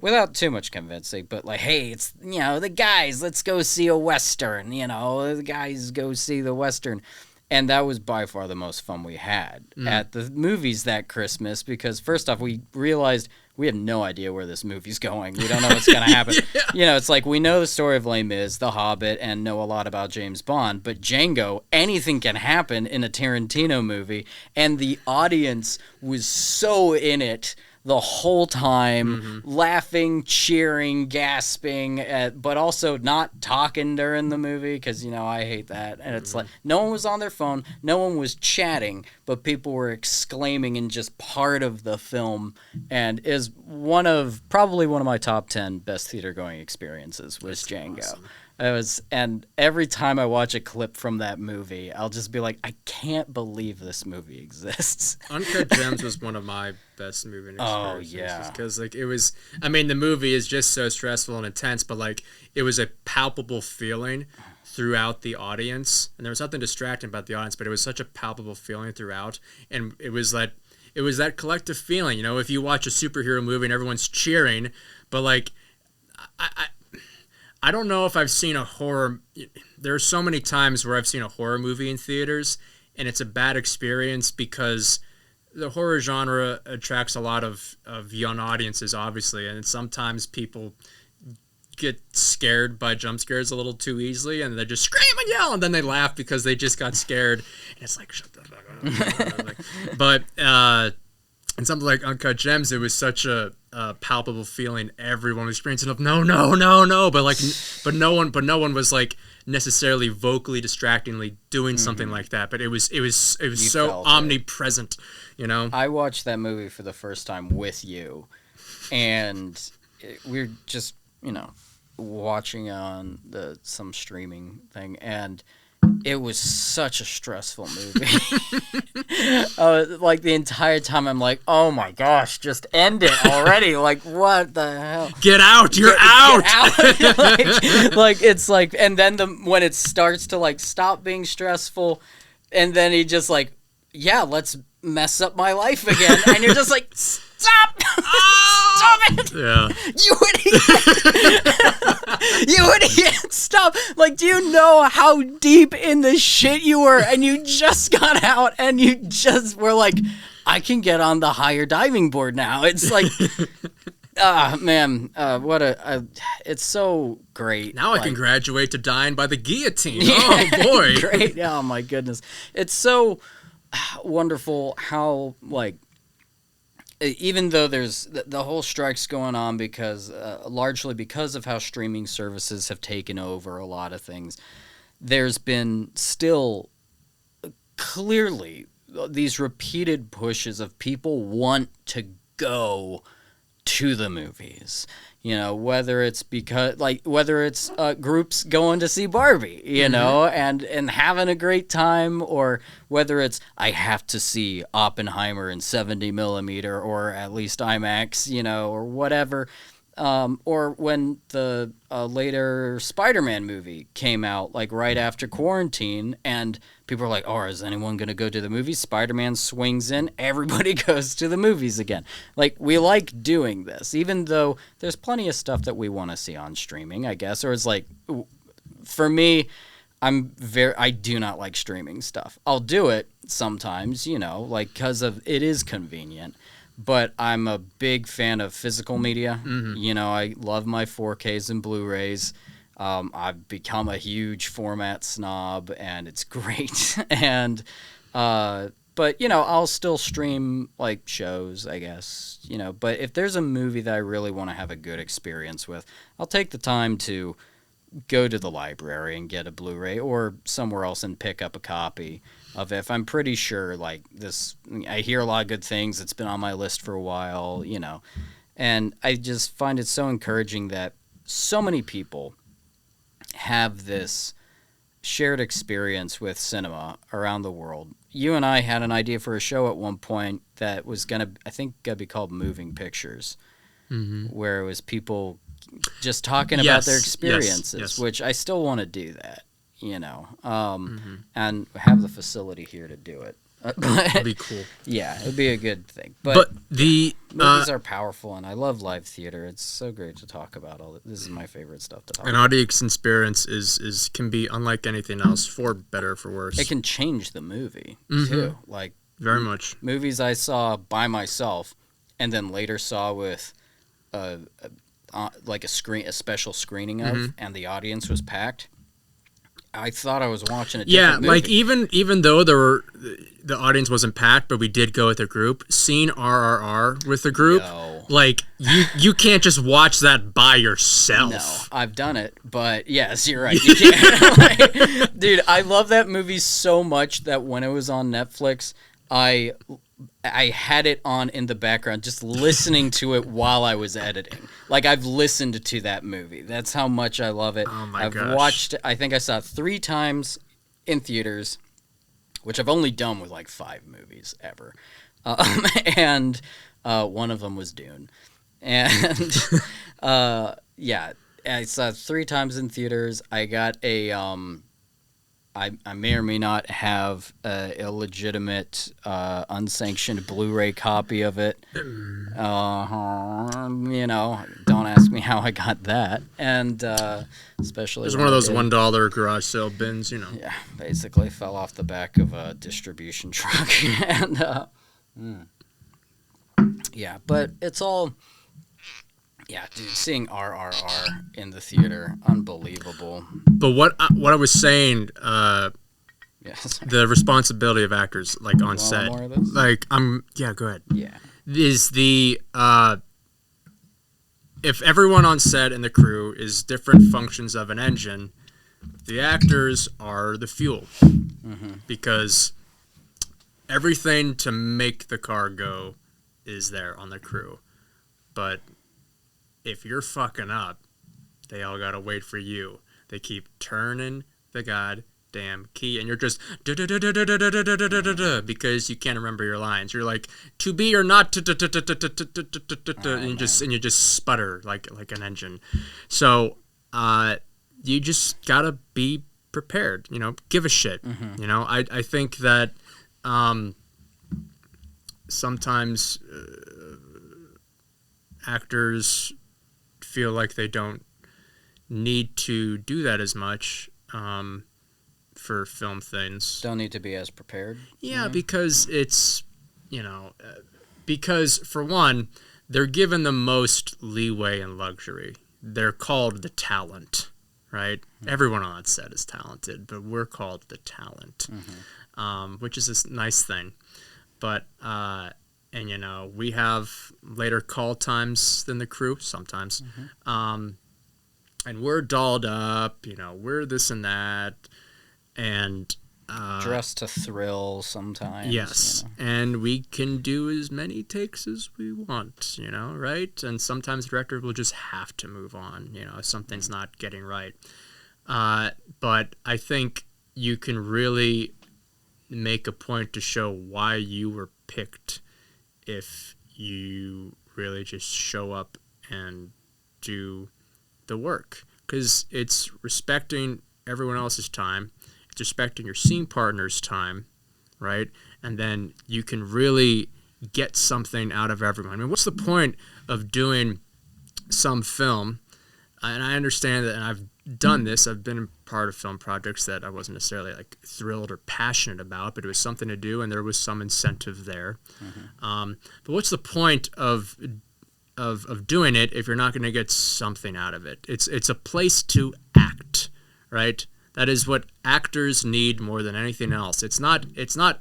without too much convincing, but like, hey, it's, the guys, let's go see a Western, the guys go see the Western. And that was by far the most fun we had at the movies that Christmas, because first off, we realized we have no idea where this movie's going. We don't know what's going to happen. It's like we know the story of Les Mis, The Hobbit, and know a lot about James Bond, but Django, anything can happen in a Tarantino movie, and the audience was so in it the whole time, laughing, cheering, gasping, but also not talking during the movie, because, I hate that. And it's like, no one was on their phone, no one was chatting, but people were exclaiming and just part of the film, and is probably one of my top 10 best theater-going experiences was Django. Awesome. And every time I watch a clip from that movie, I'll just be like, I can't believe this movie exists. Uncut Gems was one of my best movie experiences. Oh, yeah. Because, it was, the movie is just so stressful and intense, but, it was a palpable feeling throughout the audience. And there was nothing distracting about the audience, but it was such a palpable feeling throughout. And it was that collective feeling, if you watch a superhero movie and everyone's cheering, but, I don't know if I've seen a horror. There are so many times where I've seen a horror movie in theaters, and it's a bad experience because the horror genre attracts a lot of young audiences, obviously, and sometimes people get scared by jump scares a little too easily, and they just scream and yell, and then they laugh because they just got scared, and it's like, shut the fuck up. But and something like Uncut Gems, it was such a palpable feeling. Everyone was experiencing of no, but no one was necessarily vocally distractingly doing something like that. But it was so omnipresent, I watched that movie for the first time with you, and we're just watching on some streaming thing, and It was such a stressful movie. Like the entire time I'm like, oh my gosh, just end it already. Like, what the hell? Get out! You're out! Get out. like it's like, and then when it starts to like stop being stressful, and then he just like, yeah, let's mess up my life again, and you're just like, stop! Stop it! Yeah. You idiot! You idiot! Stop! Like, do you know how deep in the shit you were, and you just got out, and you just were like, I can get on the higher diving board now. It's like, man, it's so great. Now I like, can graduate to dying by the guillotine. Yeah, Oh boy! Great! Oh my goodness, it's so wonderful how like. Even though there's the whole strike's going on because largely because of how streaming services have taken over a lot of things, there's been still clearly these repeated pushes of people want to go to the movies. You know, whether it's groups going to see Barbie, you know, and having a great time, or whether it's I have to see Oppenheimer in 70 millimeter or at least IMAX, you know, or whatever. Or when the later Spider-Man movie came out, like right after quarantine, and people are like, oh, is anyone going to go to the movies? Spider-Man swings in, everybody goes to the movies again. Like, we like doing this, even though there's plenty of stuff that we want to see on streaming, I guess. Or it's like, for me, I do not like streaming stuff. I'll do it sometimes, you know, like, because it is convenient. But I'm a big fan of physical media. Mm-hmm. You know, I love my 4Ks and Blu-rays. I've become a huge format snob, and it's great. and but you know, I'll still stream like shows, I guess. You know, but if there's a movie that I really want to have a good experience with, I'll take the time to go to the library and get a Blu-ray or somewhere else and pick up a copy of it. If I'm pretty sure, like, this, I hear a lot of good things. It's been on my list for a while, you know. And I just find it so encouraging that so many people have this shared experience with cinema around the world. You and I had an idea for a show at one point that was going to, I think, be called Moving Pictures, where it was people just talking about their experiences, which I still want to do that, you know, and have the facility here to do it. That'd be cool. Yeah, it'd be a good thing. But the movies are powerful, and I love live theater. It's so great to talk about all this. This is my favorite stuff to talk about. An audience experience can be unlike anything else, for better or for worse. It can change the movie too. Like, very much. Movies I saw by myself, and then later saw with like a special screening of, and the audience was packed. I thought I was watching a different movie. Like even though the audience wasn't packed, but we did go with a group. Seeing RRR with a group, like you can't just watch that by yourself. No, I've done it, but yes, you're right. You can't. Like, dude, I love that movie so much that when it was on Netflix, I had it on in the background, just listening to it while I was editing. Like, I've listened to that movie. That's how much I love it. Oh my gosh. I've watched it. I think I saw it 3 times in theaters, which I've only done with like 5 movies ever. And one of them was Dune. And yeah, I saw it 3 times in theaters. I got a I may or may not have a illegitimate, unsanctioned Blu-ray copy of it. You know, don't ask me how I got that. And especially... It was one of those $1 garage sale bins, you know. Yeah, basically fell off the back of a distribution truck. And, yeah, but it's all... Yeah, dude, seeing RRR in the theater, unbelievable. But what I was saying, yes, the responsibility of actors, like, on set, more of this? like, yeah, go ahead. Yeah, is the if everyone on set and the crew is different functions of an engine, the actors are the fuel, because everything to make the car go is there on the crew, but if you're fucking up, they all gotta wait for you. They keep turning the goddamn key, and you're just because you can't remember your lines. You're like, to be or not to, and you just sputter like an engine. So you just gotta be prepared. Give a shit. I think that sometimes actors feel like they don't need to do that as much for film things. Don't need to be as prepared. Yeah, because it's, because for one, they're given the most leeway and luxury. They're called the talent, right? Everyone on that set is talented, but we're called the talent, which is a nice thing. But, we have later call times than the crew sometimes. And we're dolled up, we're this and that. And dressed to thrill sometimes. Yes. And we can do as many takes as we want, right? And sometimes the director will just have to move on, if something's not getting right. But I think you can really make a point to show why you were picked if you really just show up and do the work, because it's respecting everyone else's time, it's respecting your scene partner's time, right? And then you can really get something out of everyone. I mean, what's the point of doing some film? And I understand that, and I've done this. I've been a part of film projects that I wasn't necessarily like thrilled or passionate about, but it was something to do, and there was some incentive there. But what's the point of doing it if you're not going to get something out of it? It's a place to act, right? That is what actors need more than anything else. It's not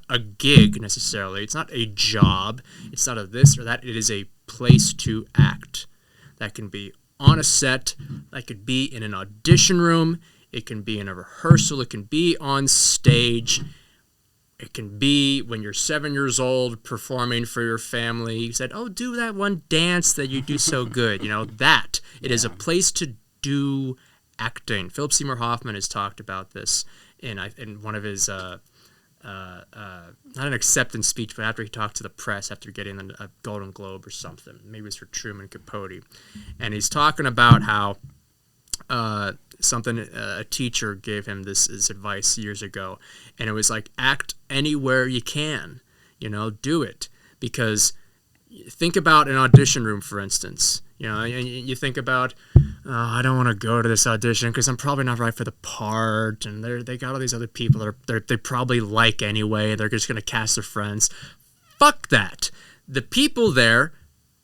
a gig necessarily. It's not a job. It's not a this or that. It is a place to act. That can be on a set. That could be in an audition room. It can be in a rehearsal. It can be on stage. It can be when you're 7 years old performing for your family. You said, oh, do that one dance that you do so good. That. It is a place to do acting. Philip Seymour Hoffman has talked about this in one of his, not an acceptance speech, but after he talked to the press after getting a Golden Globe or something. Maybe it was for Truman Capote. And he's talking about how a teacher gave him this advice years ago, and it was like, act anywhere you can, do it. Because think about an audition room, for instance, and you think about, oh, I don't want to go to this audition because I'm probably not right for the part, and they got all these other people that they probably like anyway, they're just going to cast their friends. Fuck that. The people there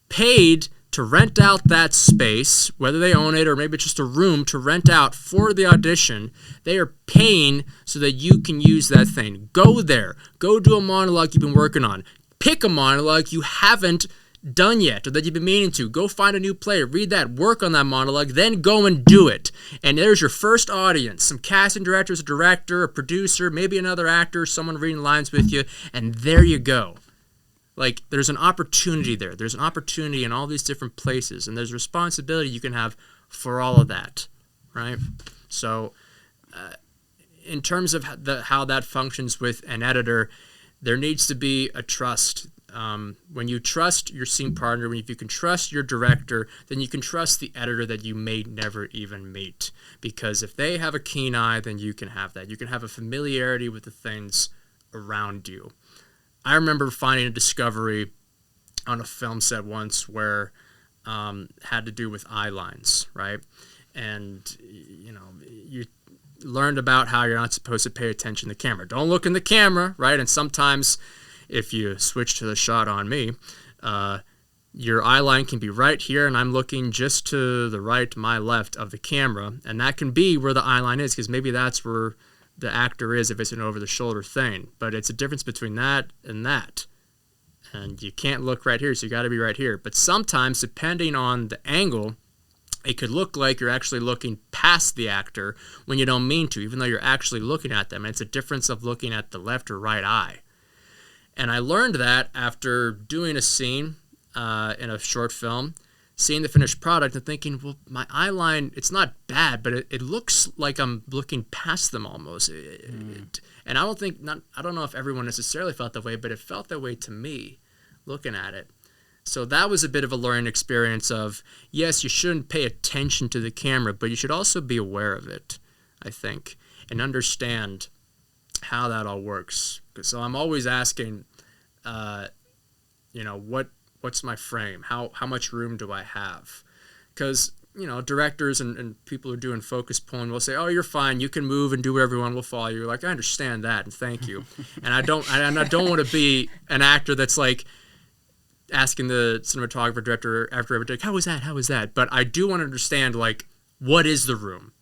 paid to rent out that space, whether they own it or maybe it's just a room to rent out for the audition. They are paying so that you can use that thing. Go there. Go do a monologue you've been working on. Pick a monologue you haven't done yet or that you've been meaning to. Go find a new play, read that, work on that monologue, then go and do it. And there's your first audience. Some casting directors, a director, a producer, maybe another actor, someone reading lines with you, and there you go. Like, there's an opportunity there. There's an opportunity in all these different places, and there's responsibility you can have for all of that, right? So, in terms of how that functions with an editor, there needs to be a trust. When you trust your scene partner, if you can trust your director, then you can trust the editor that you may never even meet. Because if they have a keen eye, then you can have that. You can have a familiarity with the things around you. I remember finding a discovery on a film set once where had to do with eye lines, right? And, you learned about how you're not supposed to pay attention to the camera. Don't look in the camera, right? And sometimes if you switch to the shot on me, your eye line can be right here, and I'm looking just to the right, my left of the camera, and that can be where the eye line is, because maybe that's where the actor is if it's an over-the-shoulder thing. But it's a difference between that and that. And you can't look right here, so you got to be right here. But sometimes, depending on the angle, it could look like you're actually looking past the actor when you don't mean to, even though you're actually looking at them. And it's a difference of looking at the left or right eye. And I learned that after doing a scene in a short film seeing the finished product and thinking, well, my eye line, it's not bad, but it looks like I'm looking past them almost. And I don't know if everyone necessarily felt that way, but it felt that way to me looking at it. So that was a bit of a learning experience of, yes, you shouldn't pay attention to the camera, but you should also be aware of it, I think, and understand how that all works. So I'm always asking, what's my frame? How much room do I have? Because, directors and people who are doing focus pulling will say, oh, you're fine. You can move and do whatever you want. We'll follow you. Like, I understand that, and thank you. And I don't want to be an actor that's like asking the cinematographer, director after every take, how was that? But I do want to understand, like, what is the room,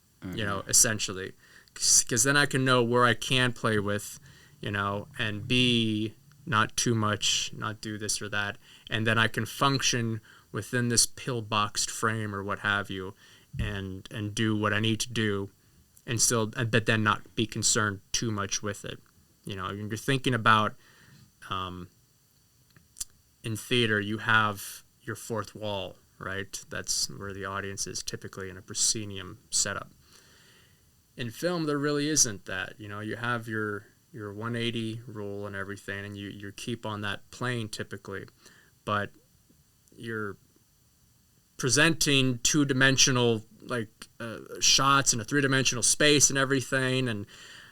essentially. Because then I can know where I can play with, and be not too much, not do this or that. And then I can function within this pillboxed frame or what have you, and do what I need to do, but then not be concerned too much with it. You're thinking about, in theater, you have your fourth wall, right? That's where the audience is typically in a proscenium setup. In film, there really isn't that. You have your 180 rule and everything, and you keep on that plane typically, but you're presenting two-dimensional shots in a three-dimensional space and everything, and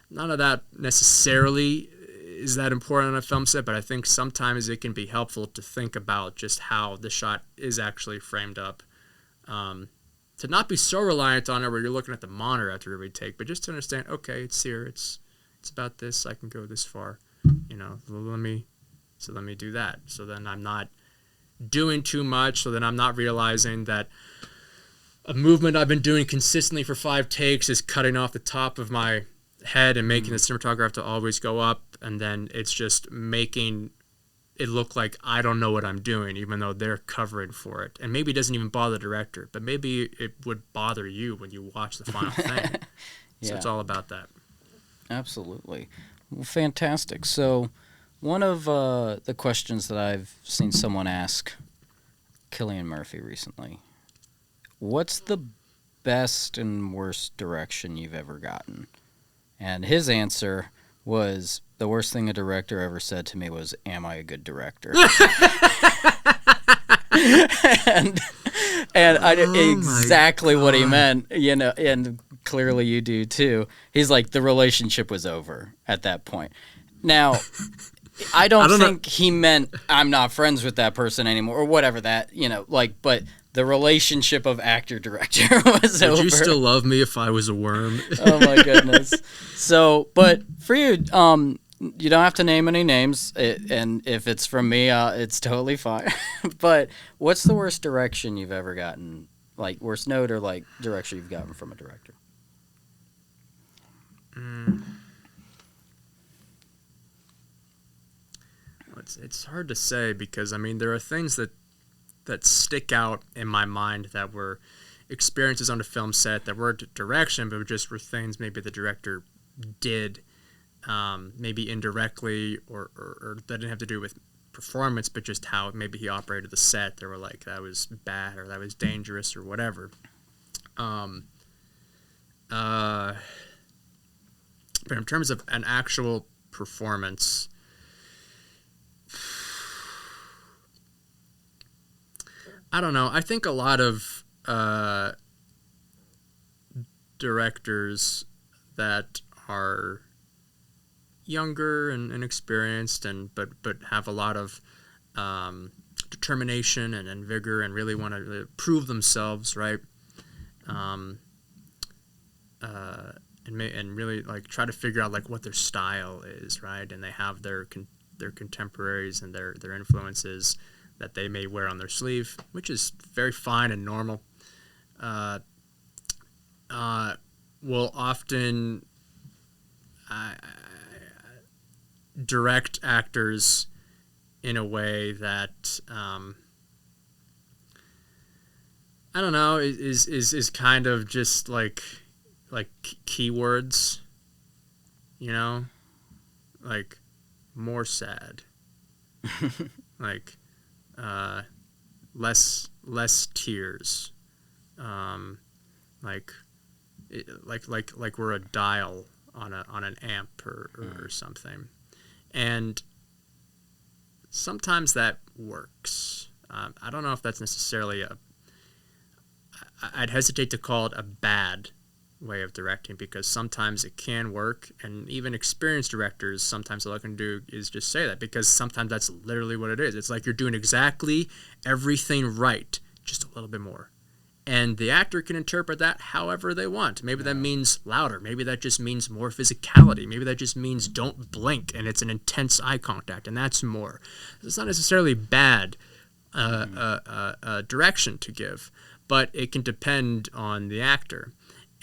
none of that necessarily is that important on a film set, but I think sometimes it can be helpful to think about just how the shot is actually framed up. To not be so reliant on it where you're looking at the monitor after every take, but just to understand, okay, it's here, it's about this, I can go this far, let me do that. So then I'm not doing too much, so then I'm not realizing that a movement I've been doing consistently for 5 takes is cutting off the top of my head and making the cinematograph to always go up, and then it's just making it look like I don't know what I'm doing, even though they're covering for it. And maybe it doesn't even bother the director, but maybe it would bother you when you watch the final thing. So it's all about that. Absolutely. Well, fantastic. So one of the questions that I've seen someone ask Cillian Murphy recently, what's the best and worst direction you've ever gotten? And his answer was, the worst thing a director ever said to me was, am I a good director? and I knew exactly what he meant, and clearly you do too. He's like, the relationship was over at that point. Now, I don't think he meant I'm not friends with that person anymore or whatever that, but the relationship of actor-director was over. Would you still love me if I was a worm? Oh, my goodness. So, but for you, you don't have to name any names, and if it's from me, it's totally fine. But what's the worst direction you've ever gotten? Like, worst note or, direction you've gotten from a director? It's hard to say because, there are things that stick out in my mind that were experiences on a film set that weren't direction, but just were things maybe the director did, maybe indirectly or that didn't have to do with performance, but just how maybe he operated the set. They were like, that was bad or that was dangerous or whatever. But in terms of an actual performance, I don't know. I think a lot of directors that are younger and inexperienced, but have a lot of determination and vigor and really want to prove themselves, right? And really try to figure out what their style is, right? And they have their contemporaries and their influences that they may wear on their sleeve, which is very fine and normal. Will often direct actors in a way that I don't know, is kind of just like keywords, more sad, less less tears, like we're a dial on an amp or something, and sometimes that works. I don't know if that's necessarily I'd hesitate to call it a bad way of directing, because sometimes it can work, and even experienced directors, sometimes all I can do is just say that, because sometimes that's literally what it is. It's like you're doing exactly everything right, just a little bit more. And the actor can interpret that however they want. Maybe that means louder. Maybe that just means more physicality. Maybe that just means don't blink and it's an intense eye contact, and that's more. It's not necessarily bad direction to give, but it can depend on the actor.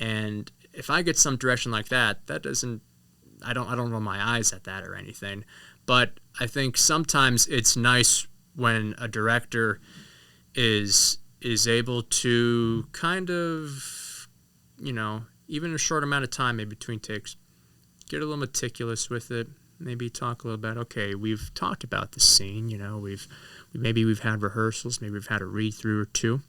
And if I get some direction like that, I don't roll my eyes at that or anything. But I think sometimes it's nice when a director is able to kind of, even a short amount of time, maybe between takes, get a little meticulous with it. Maybe talk a little about, okay, we've talked about the scene, maybe we've had rehearsals, maybe we've had a read through or two.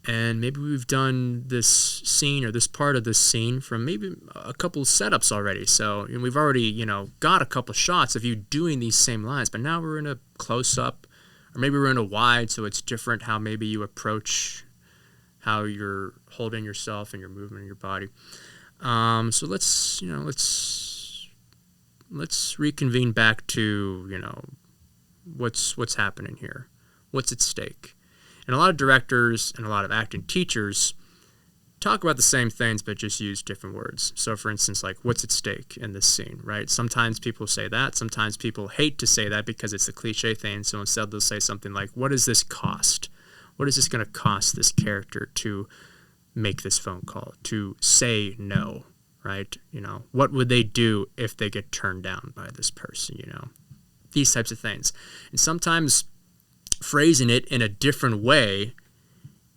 And maybe we've done this scene or this part of this scene from maybe a couple of setups already. So we've already, got a couple of shots of you doing these same lines. But now we're in a close-up, or maybe we're in a wide, so it's different how maybe you approach how you're holding yourself and your movement in your body. So let's reconvene back to, what's happening here. What's at stake? And a lot of directors and a lot of acting teachers talk about the same things but just use different words. So, for instance, like, what's at stake in this scene, right? Sometimes people say that. Sometimes people hate to say that because it's a cliche thing. So instead they'll say something like, what does this cost? What is this going to cost this character to make this phone call, to say no, right? What would they do if they get turned down by this person, These types of things. And sometimes phrasing it in a different way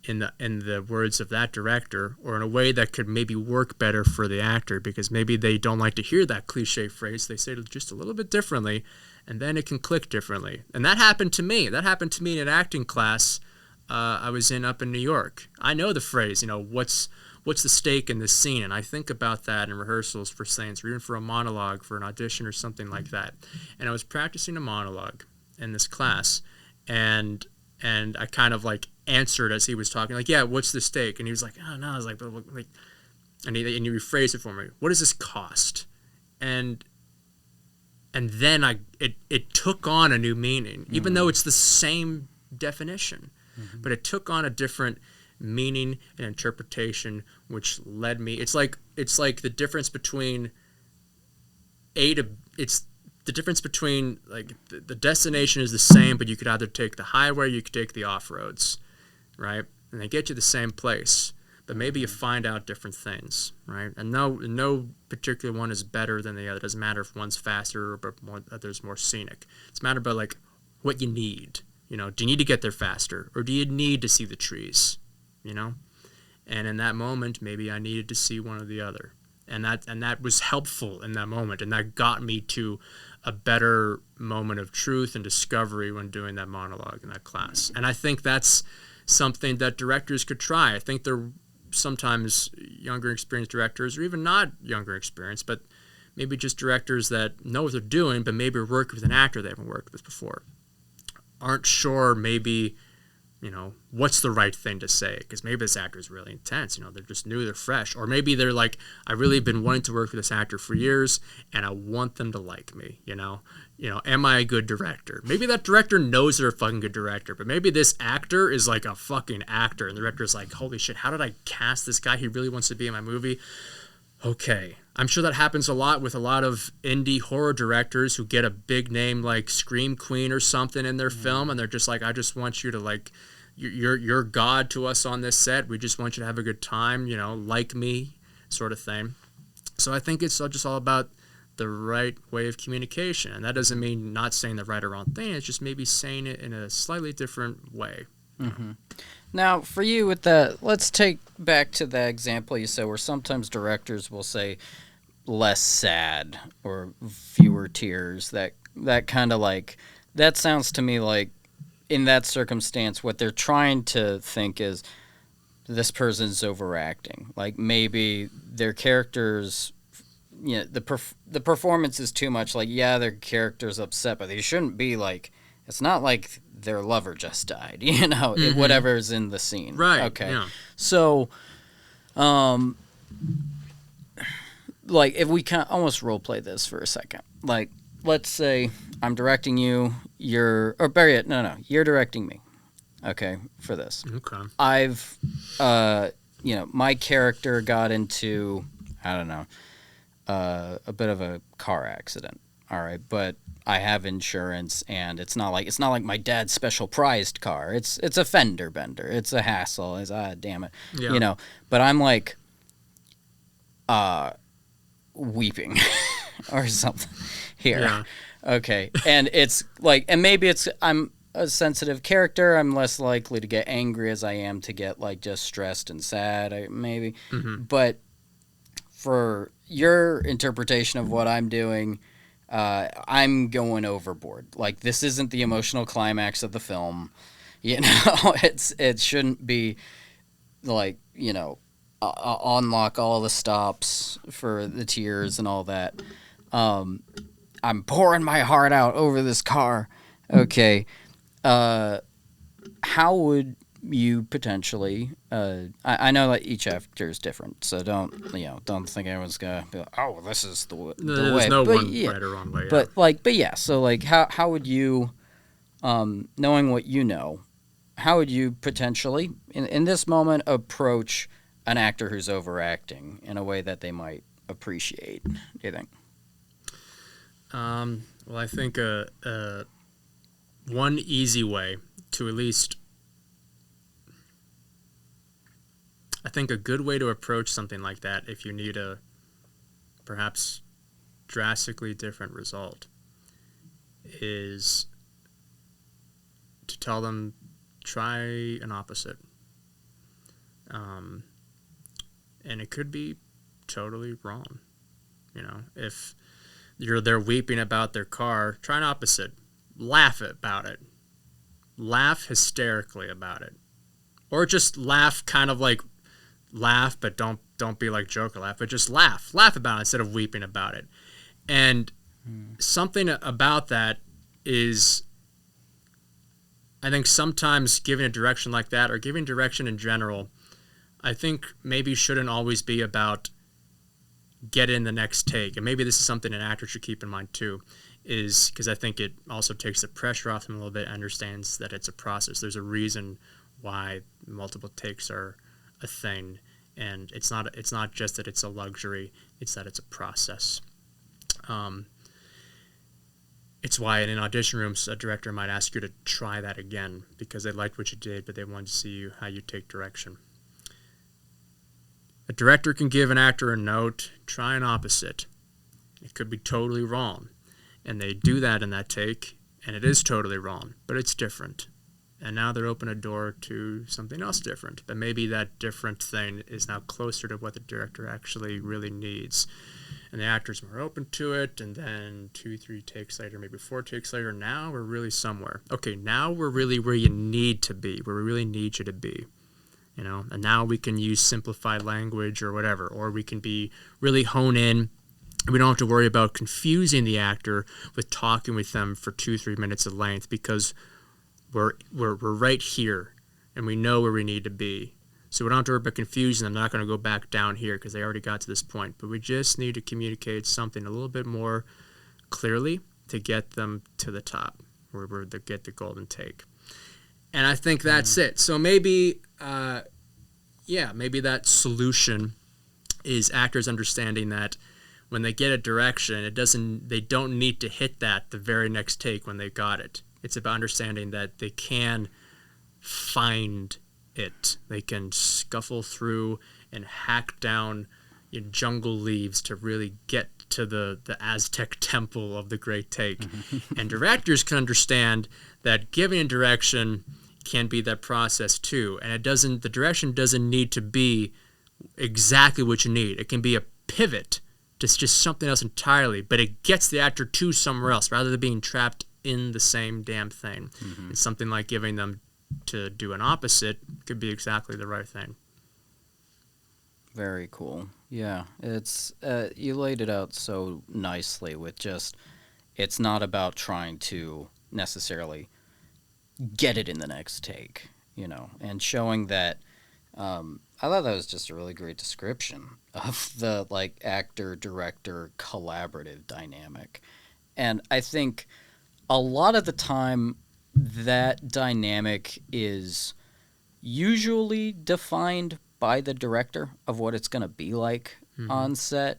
in the words of that director, or in a way that could maybe work better for the actor, because maybe they don't like to hear that cliche phrase. They say it just a little bit differently, and then it can click differently. And that happened to me. That happened to me in an acting class I was in up in New York. I know the phrase, what's the stake in this scene? And I think about that in rehearsals for scenes, or even for a monologue, for an audition or something like that. And I was practicing a monologue in this class, and I kind of like answered as he was talking, like, yeah, what's the stake? And he was like, oh no. I was like, but like, and he rephrased it for me. What does this cost? And then it took on a new meaning, even though it's the same definition, but it took on a different meaning and interpretation, which led me. It's like the difference between the difference between, like, the destination is the same, but you could either take the highway or you could take the off-roads, right? And they get you the same place, but maybe you find out different things, right? And no particular one is better than the other. It doesn't matter if one's faster or others more scenic. It's a matter about, like, what you need. Do you need to get there faster, or do you need to see the trees? And in that moment, maybe I needed to see one or the other. And that was helpful in that moment, and that got me to a better moment of truth and discovery when doing that monologue in that class. And I think that's something that directors could try. I think they're sometimes younger experienced directors, or even not younger experienced, but maybe just directors that know what they're doing, but maybe work with an actor they haven't worked with before, aren't sure maybe what's the right thing to say, because maybe this actor is really intense, they're just new, they're fresh, or maybe they're like, I really been wanting to work with this actor for years and I want them to like me, am I a good director? Maybe that director knows they're a fucking good director, but maybe this actor is like a fucking actor, and the director's like, holy shit, how did I cast this guy? He really wants to be in my movie. Okay. I'm sure that happens a lot with a lot of indie horror directors who get a big name like Scream Queen or something in their film, and they're just like, I just want you to, like, you're God to us on this set. We just want you to have a good time, like me, sort of thing. So I think it's just all about the right way of communication. And that doesn't mean not saying the right or wrong thing. It's just maybe saying it in a slightly different way. Mm-hmm. Now, for you with that, let's take back to the example you said where sometimes directors will say less sad or fewer tears. That kind of, like, that sounds to me like in that circumstance, what they're trying to think is this person's overacting. Like maybe their characters, the performance is too much. Like, yeah, their character's upset, but they shouldn't be like. It's not like their lover just died, whatever's in the scene. Right. Okay. Yeah. So, like, if we can almost role play this for a second. Like, let's say I'm directing you, you're directing me. Okay, for this. Okay. I've, my character got into, I don't know, a bit of a car accident. All right, but I have insurance, and it's not like my dad's special prized car. It's a fender bender. It's a hassle. It's damn it, Yeah. But I'm like, weeping, or something here. Yeah. Okay, and it's like, and maybe I'm a sensitive character. I'm less likely to get angry as I am to get like just stressed and sad. Maybe, but for your interpretation of what I'm doing. I'm going overboard. Like, this isn't the emotional climax of the film. It shouldn't be like, unlock all the stops for the tears and all that. I'm pouring my heart out over this car. Okay. How would you potentially I know that each actor is different, so don't think everyone's gonna be like, oh, this is the way. There's no but, one right or wrong way. Yeah. So like how would you, knowing what you know, how would you potentially in this moment approach an actor who's overacting in a way that they might appreciate, do you think? Well, I think one easy way to at least, I think a good way to approach something like that, if you need a perhaps drastically different result, is to tell them, try an opposite. And it could be totally wrong. If they're weeping about their car, try an opposite. Laugh about it. Laugh hysterically about it. Or just laugh, kind of like laugh, but don't be like Joker laugh, but just laugh about it instead of weeping about it. And something about that is, I think sometimes giving a direction like that, or giving direction in general, I think maybe shouldn't always be about get in the next take. And maybe this is something an actor should keep in mind too, is because I think it also takes the pressure off them a little bit, understands that it's a process. There's a reason why multiple takes are a thing, and it's not just that it's a luxury, it's that it's a process. It's why in audition rooms a director might ask you to try that again because they liked what you did, but they wanted to see how you take direction. A director can give an actor a note, try an opposite. It could be totally wrong, and they do that in that take, and it is totally wrong, but it's different. And now they're open a door to something else different. But maybe that different thing is now closer to what the director actually really needs. And the actor's more open to it. And then 2-3 takes later, maybe 4 takes later, now we're really somewhere. Okay, now we're really where you need to be, where we really need you to be. And now we can use simplified language or whatever. Or we can be really hone in. We don't have to worry about confusing the actor with talking with them for 2-3 minutes of length because we're right here, and we know where we need to be. So we don't have to worry about confusing them. They're not going to go back down here because they already got to this point. But we just need to communicate something a little bit more clearly to get them to the top, where they get the golden take. And I think that's it. So maybe, maybe that solution is actors understanding that when they get a direction, they don't need to hit that the very next take when they got it. It's about understanding that they can find it. They can scuffle through and hack down jungle leaves to really get to the Aztec temple of the great take. And directors can understand that giving a direction can be that process too. And the direction doesn't need to be exactly what you need. It can be a pivot to just something else entirely, but it gets the actor to somewhere else rather than being trapped in the same damn thing. It's something like giving them to do an opposite could be exactly the right thing. Very cool. Yeah, it's you laid it out so nicely with just it's not about trying to necessarily get it in the next take, and showing that. I thought that was just a really great description of the like actor director collaborative dynamic, and I think a lot of the time that dynamic is usually defined by the director of what it's going to be like on set,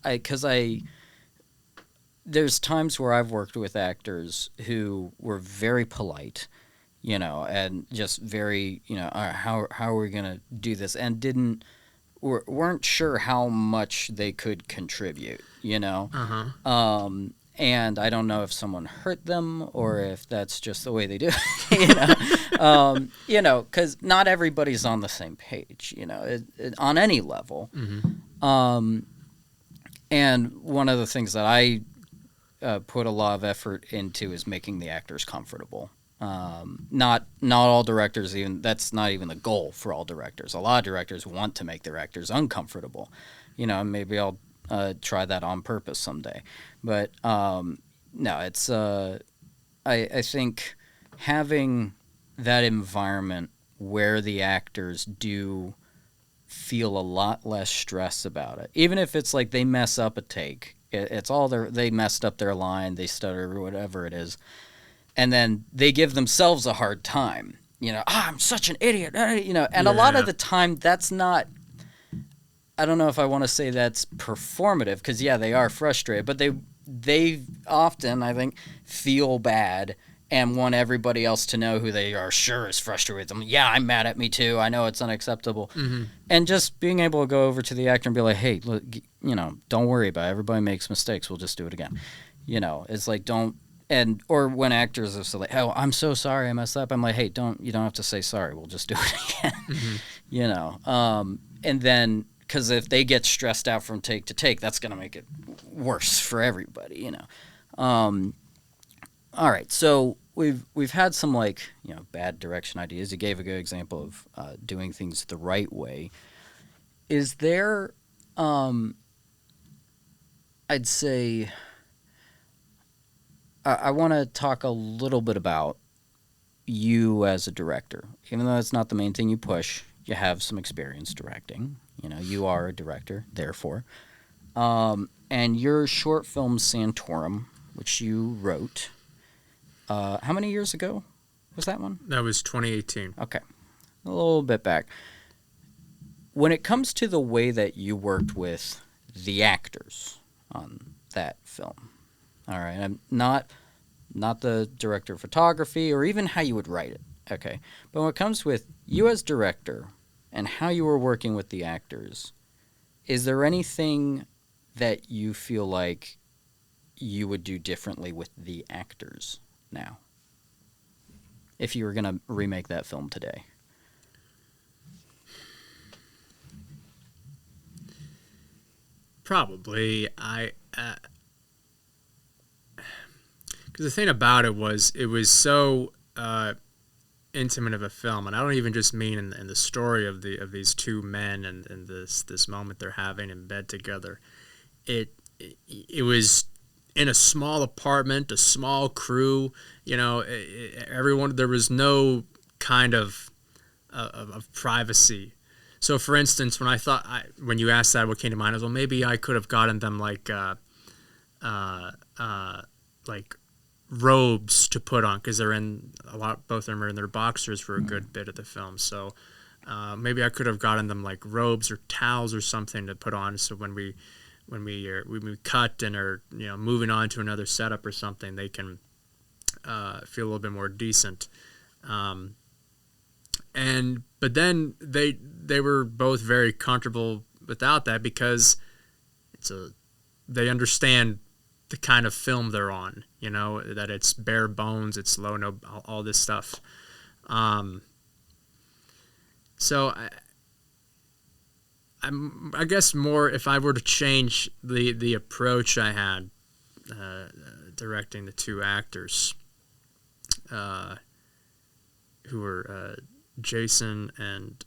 because there's times where I've worked with actors who were very polite, and just very, how are we going to do this, and weren't sure how much they could contribute, and I don't know if someone hurt them or if that's just the way they do it, because not everybody's on the same page, on any level. And one of the things that I put a lot of effort into is making the actors comfortable. Not all directors, even that's not even the goal for all directors. A lot of directors want to make their actors uncomfortable, and maybe I'll try that on purpose someday. But no, it's I think having that environment where the actors do feel a lot less stress about it, even if it's like they mess up a take, it's all they messed up their line, they stutter or whatever it is, and then they give themselves a hard time. I'm such an idiot, and a lot of the time that's not. I don't know if I want to say that's performative, because they are frustrated, but they often, I think, feel bad and want everybody else to know who they are sure is frustrated with them. Yeah, I'm mad at me too. I know it's unacceptable. And just being able to go over to the actor and be like, hey, look, don't worry about it. Everybody makes mistakes. We'll just do it again. It's like, don't. Or when actors are so like, oh, I'm so sorry I messed up. I'm like, hey, you don't have to say sorry. We'll just do it again. And then, because if they get stressed out from take to take, that's going to make it worse for everybody, All right, so we've had some bad direction ideas. You gave a good example of doing things the right way. Is there, I'd say, I want to talk a little bit about you as a director. Even though it's not the main thing you push, you have some experience directing. You are a director, therefore. And your short film Santorum, which you wrote, how many years ago was that one? That was 2018. Okay. A little bit back. When it comes to the way that you worked with the actors on that film, all right, I'm not the director of photography or even how you would write it, okay? But when it comes with you as director and how you were working with the actors, is there anything that you feel like you would do differently with the actors now if you were going to remake that film today? Probably. Because the thing about it was so intimate of a film, and I don't even just mean in the story of these two men and this moment they're having in bed together. It was in a small apartment, a small crew. Everyone. There was no kind of privacy. So, for instance, when you asked that, what came to mind is, well, maybe I could have gotten them like robes to put on, because both of them are in their boxers for a good bit of the film. So maybe I could have gotten them like robes or towels or something to put on, so when we cut and are moving on to another setup or something, they can feel a little bit more decent. But then they were both very comfortable without that, because they understand the kind of film they're on, that it's bare bones, it's low, no, all this stuff. So I guess more, if I were to change the approach I had directing the two actors, who were Jason and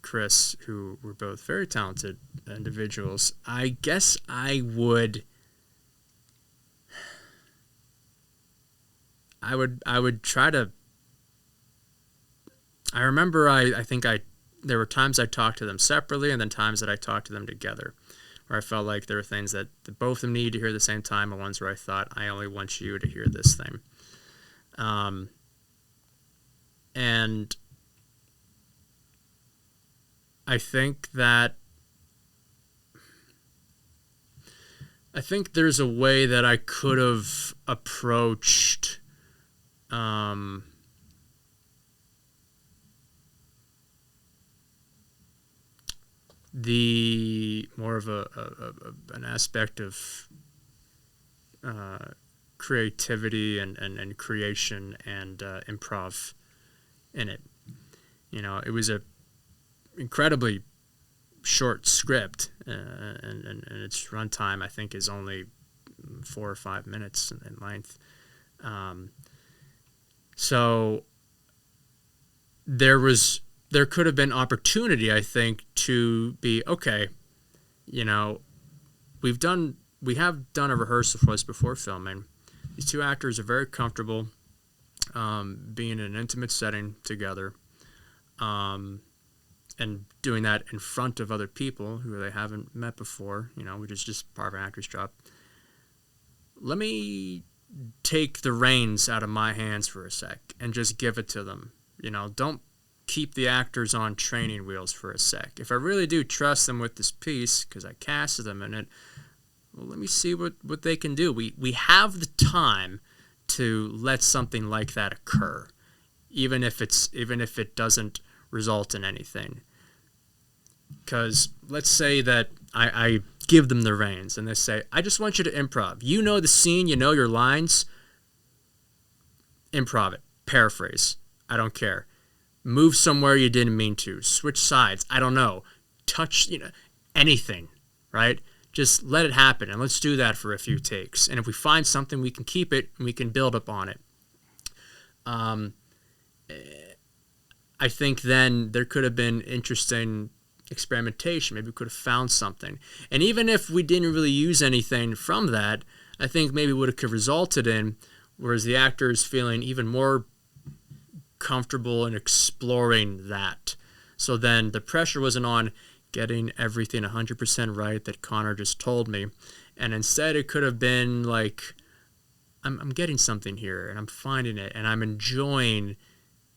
Chris, who were both very talented individuals. I guess I would try to. I remember I think there were times I talked to them separately, and then times that I talked to them together, where I felt like there were things that both of them needed to hear at the same time, and ones where I thought, I only want you to hear this thing. And I think there's a way that I could have approached the more of an aspect of creativity and creation and improv in it. It was a incredibly short script, and its runtime I think is only 4 or 5 minutes in length. So there could have been opportunity, I think, to be okay. We have done a rehearsal for us before filming. These two actors are very comfortable being in an intimate setting together, and doing that in front of other people who they haven't met before, which is just part of an actor's job. Let me take the reins out of my hands for a sec and just give it to them. Don't keep the actors on training wheels for a sec. If I really do trust them with this piece, because I casted them in it, well, let me see what they can do. We have the time to let something like that occur, even if it doesn't result in anything. Because let's say that I give them the reins and they say, I just want you to improv. You know the scene, you know your lines. Improv it. Paraphrase. I don't care. Move somewhere you didn't mean to. Switch sides. I don't know. Touch, anything, right? Just let it happen, and let's do that for a few takes. And if we find something, we can keep it, and we can build up on it. I think then there could have been interesting experimentation. Maybe we could have found something. And even if we didn't really use anything from that, I think maybe what it could have resulted in, whereas the actors feeling even more comfortable in exploring that. So then the pressure wasn't on getting everything 100% right that Connor just told me. And instead it could have been like, I'm getting something here, and I'm finding it, and I'm enjoying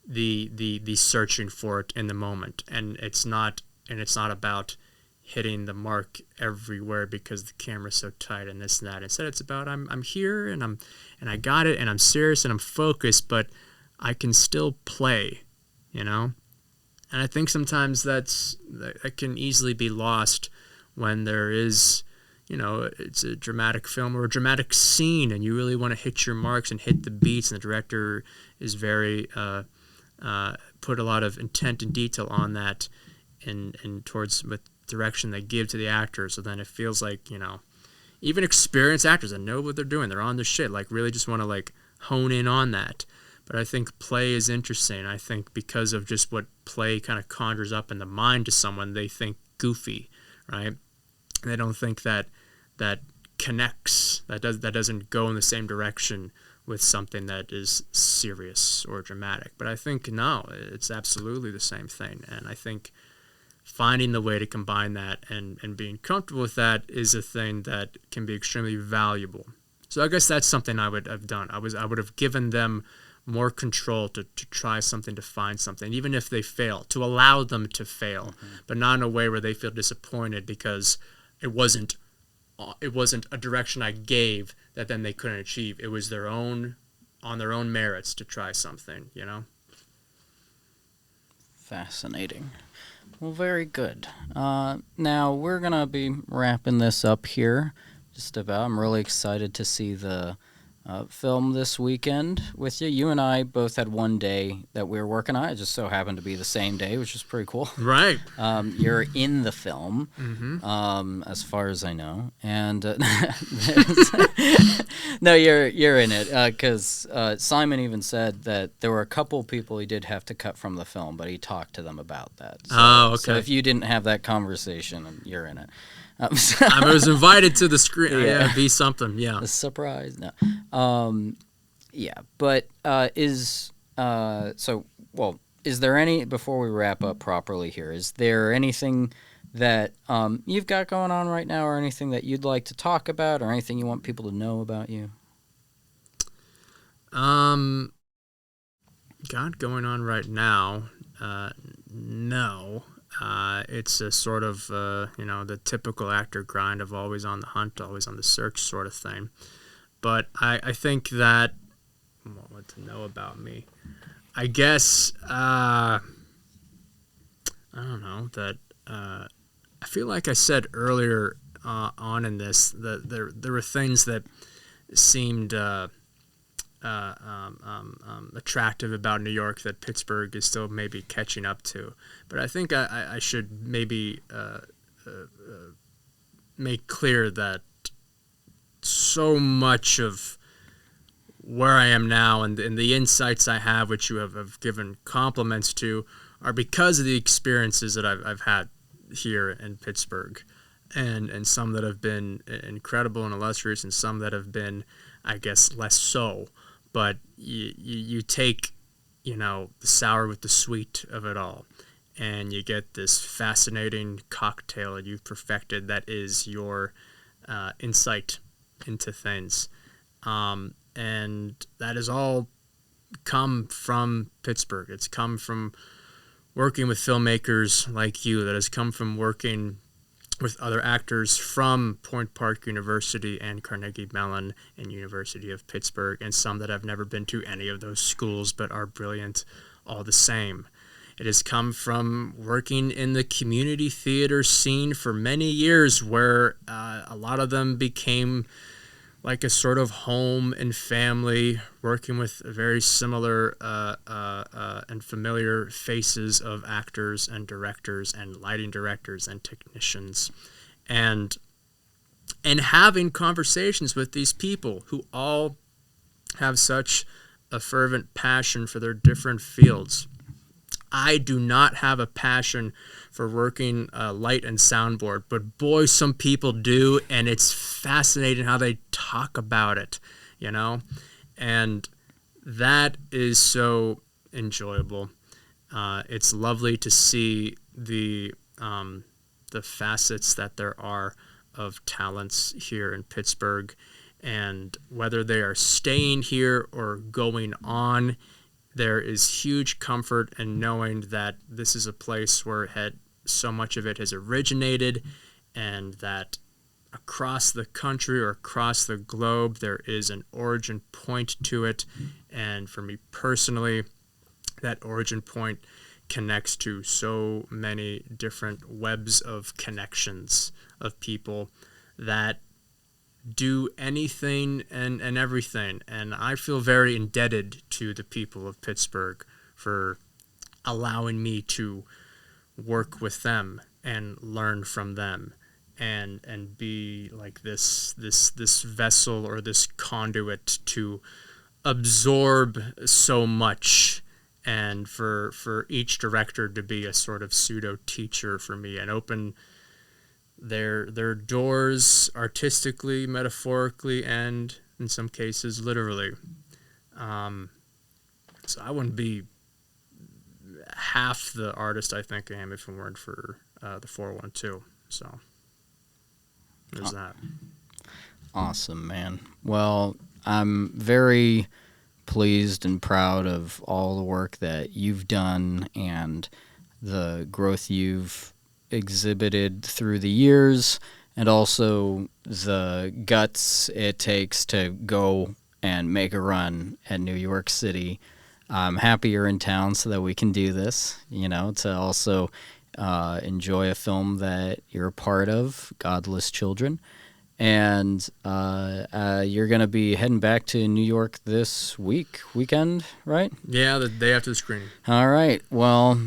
the searching for it in the moment. And it's not about hitting the mark everywhere because the camera's so tight and this and that. Instead it's about I'm here and I got it, and I'm serious and I'm focused, but I can still play, And I think sometimes that can easily be lost when there is, it's a dramatic film or a dramatic scene, and you really want to hit your marks and hit the beats, and the director is very put a lot of intent and detail on that, and towards with direction they give to the actor. So then it feels like, even experienced actors that know what they're doing, they're on their shit, like really just want to like hone in on that. But I think play is interesting. I think because of just what play kind of conjures up in the mind to someone, they think goofy, right? And they don't think that connects, that doesn't go in the same direction with something that is serious or dramatic. But I think, no, it's absolutely the same thing. And I think finding the way to combine that and being comfortable with that is a thing that can be extremely valuable. So I guess that's something I would have done. I would have given them more control to try something, to find something, even if they fail, to allow them to fail, but not in a way where they feel disappointed because it wasn't a direction I gave that then they couldn't achieve. It was on their own merits to try something, Fascinating. Well, very good. Now we're going to be wrapping this up here just about. I'm really excited to see the film this weekend with you. You and I both had one day that we were working on. It just so happened to be the same day, which is pretty cool. Right. You're in the film, as far as I know, and no, you're in it because Simon even said that there were a couple people he did have to cut from the film, but he talked to them about that. So, okay. So if you didn't have that conversation, you're in it. I was invited to the screen. Yeah, be something. Yeah, a surprise. No, yeah, but is there any, before we wrap up properly here? Is there anything that you've got going on right now, or anything that you'd like to talk about, or anything you want people to know about you? Got going on right now? No. It's a sort of, the typical actor grind of always on the hunt, always on the search sort of thing. But I think that, what to know about me? I guess, I don't know, that I feel like I said earlier on in this that there were things that seemed attractive about New York that Pittsburgh is still maybe catching up to. But I think I should maybe make clear that so much of where I am now and the insights I have, which you have given compliments to, are because of the experiences that I've had here in Pittsburgh. And some that have been incredible and illustrious, and some that have been, I guess, less so. But you take, the sour with the sweet of it all, and you get this fascinating cocktail that you've perfected that is your insight into things. And that has all come from Pittsburgh. It's come from working with filmmakers like you. That has come from working with other actors from Point Park University and Carnegie Mellon and University of Pittsburgh, and some that have never been to any of those schools but are brilliant all the same. It has come from working in the community theater scene for many years, where a lot of them became like a sort of home and family, working with very similar and familiar faces of actors and directors and lighting directors and technicians, and having conversations with these people who all have such a fervent passion for their different fields. I do not have a passion for working light and soundboard, but boy, some people do, and it's fascinating how they talk about it, and that is so enjoyable. It's lovely to see the facets that there are of talents here in Pittsburgh, and whether they are staying here or going on, there is huge comfort in knowing that this is a place where so much of it has originated, and that across the country or across the globe there is an origin point to it. And for me personally, that origin point connects to so many different webs of connections of people that do anything and everything. And I feel very indebted to the people of Pittsburgh for allowing me to work with them and learn from them, and be like this vessel or this conduit to absorb so much, and for each director to be a sort of pseudo teacher for me and open their doors artistically, metaphorically, and in some cases literally. So I wouldn't be half the artist I think I am if it weren't for the 412. So there's that. Awesome, man. Well, I'm very pleased and proud of all the work that you've done and the growth you've exhibited through the years, and also the guts it takes to go and make a run at New York City. I'm happy you're in town so that we can do this, to also enjoy a film that you're a part of, Godless Children. And you're going to be heading back to New York this weekend, right? Yeah, the day after the screening. All right. Well,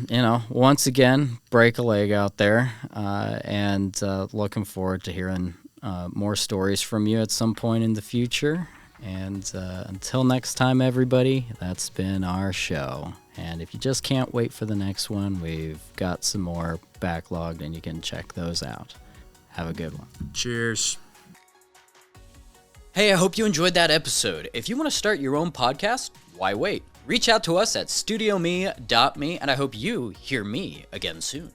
once again, break a leg out there, and looking forward to hearing more stories from you at some point in the future. And until next time, everybody, that's been our show. And if you just can't wait for the next one, we've got some more backlogged, and you can check those out. Have a good one. Cheers. Hey, I hope you enjoyed that episode. If you want to start your own podcast, why wait? Reach out to us at StudioME.me, and I hope you hear me again soon.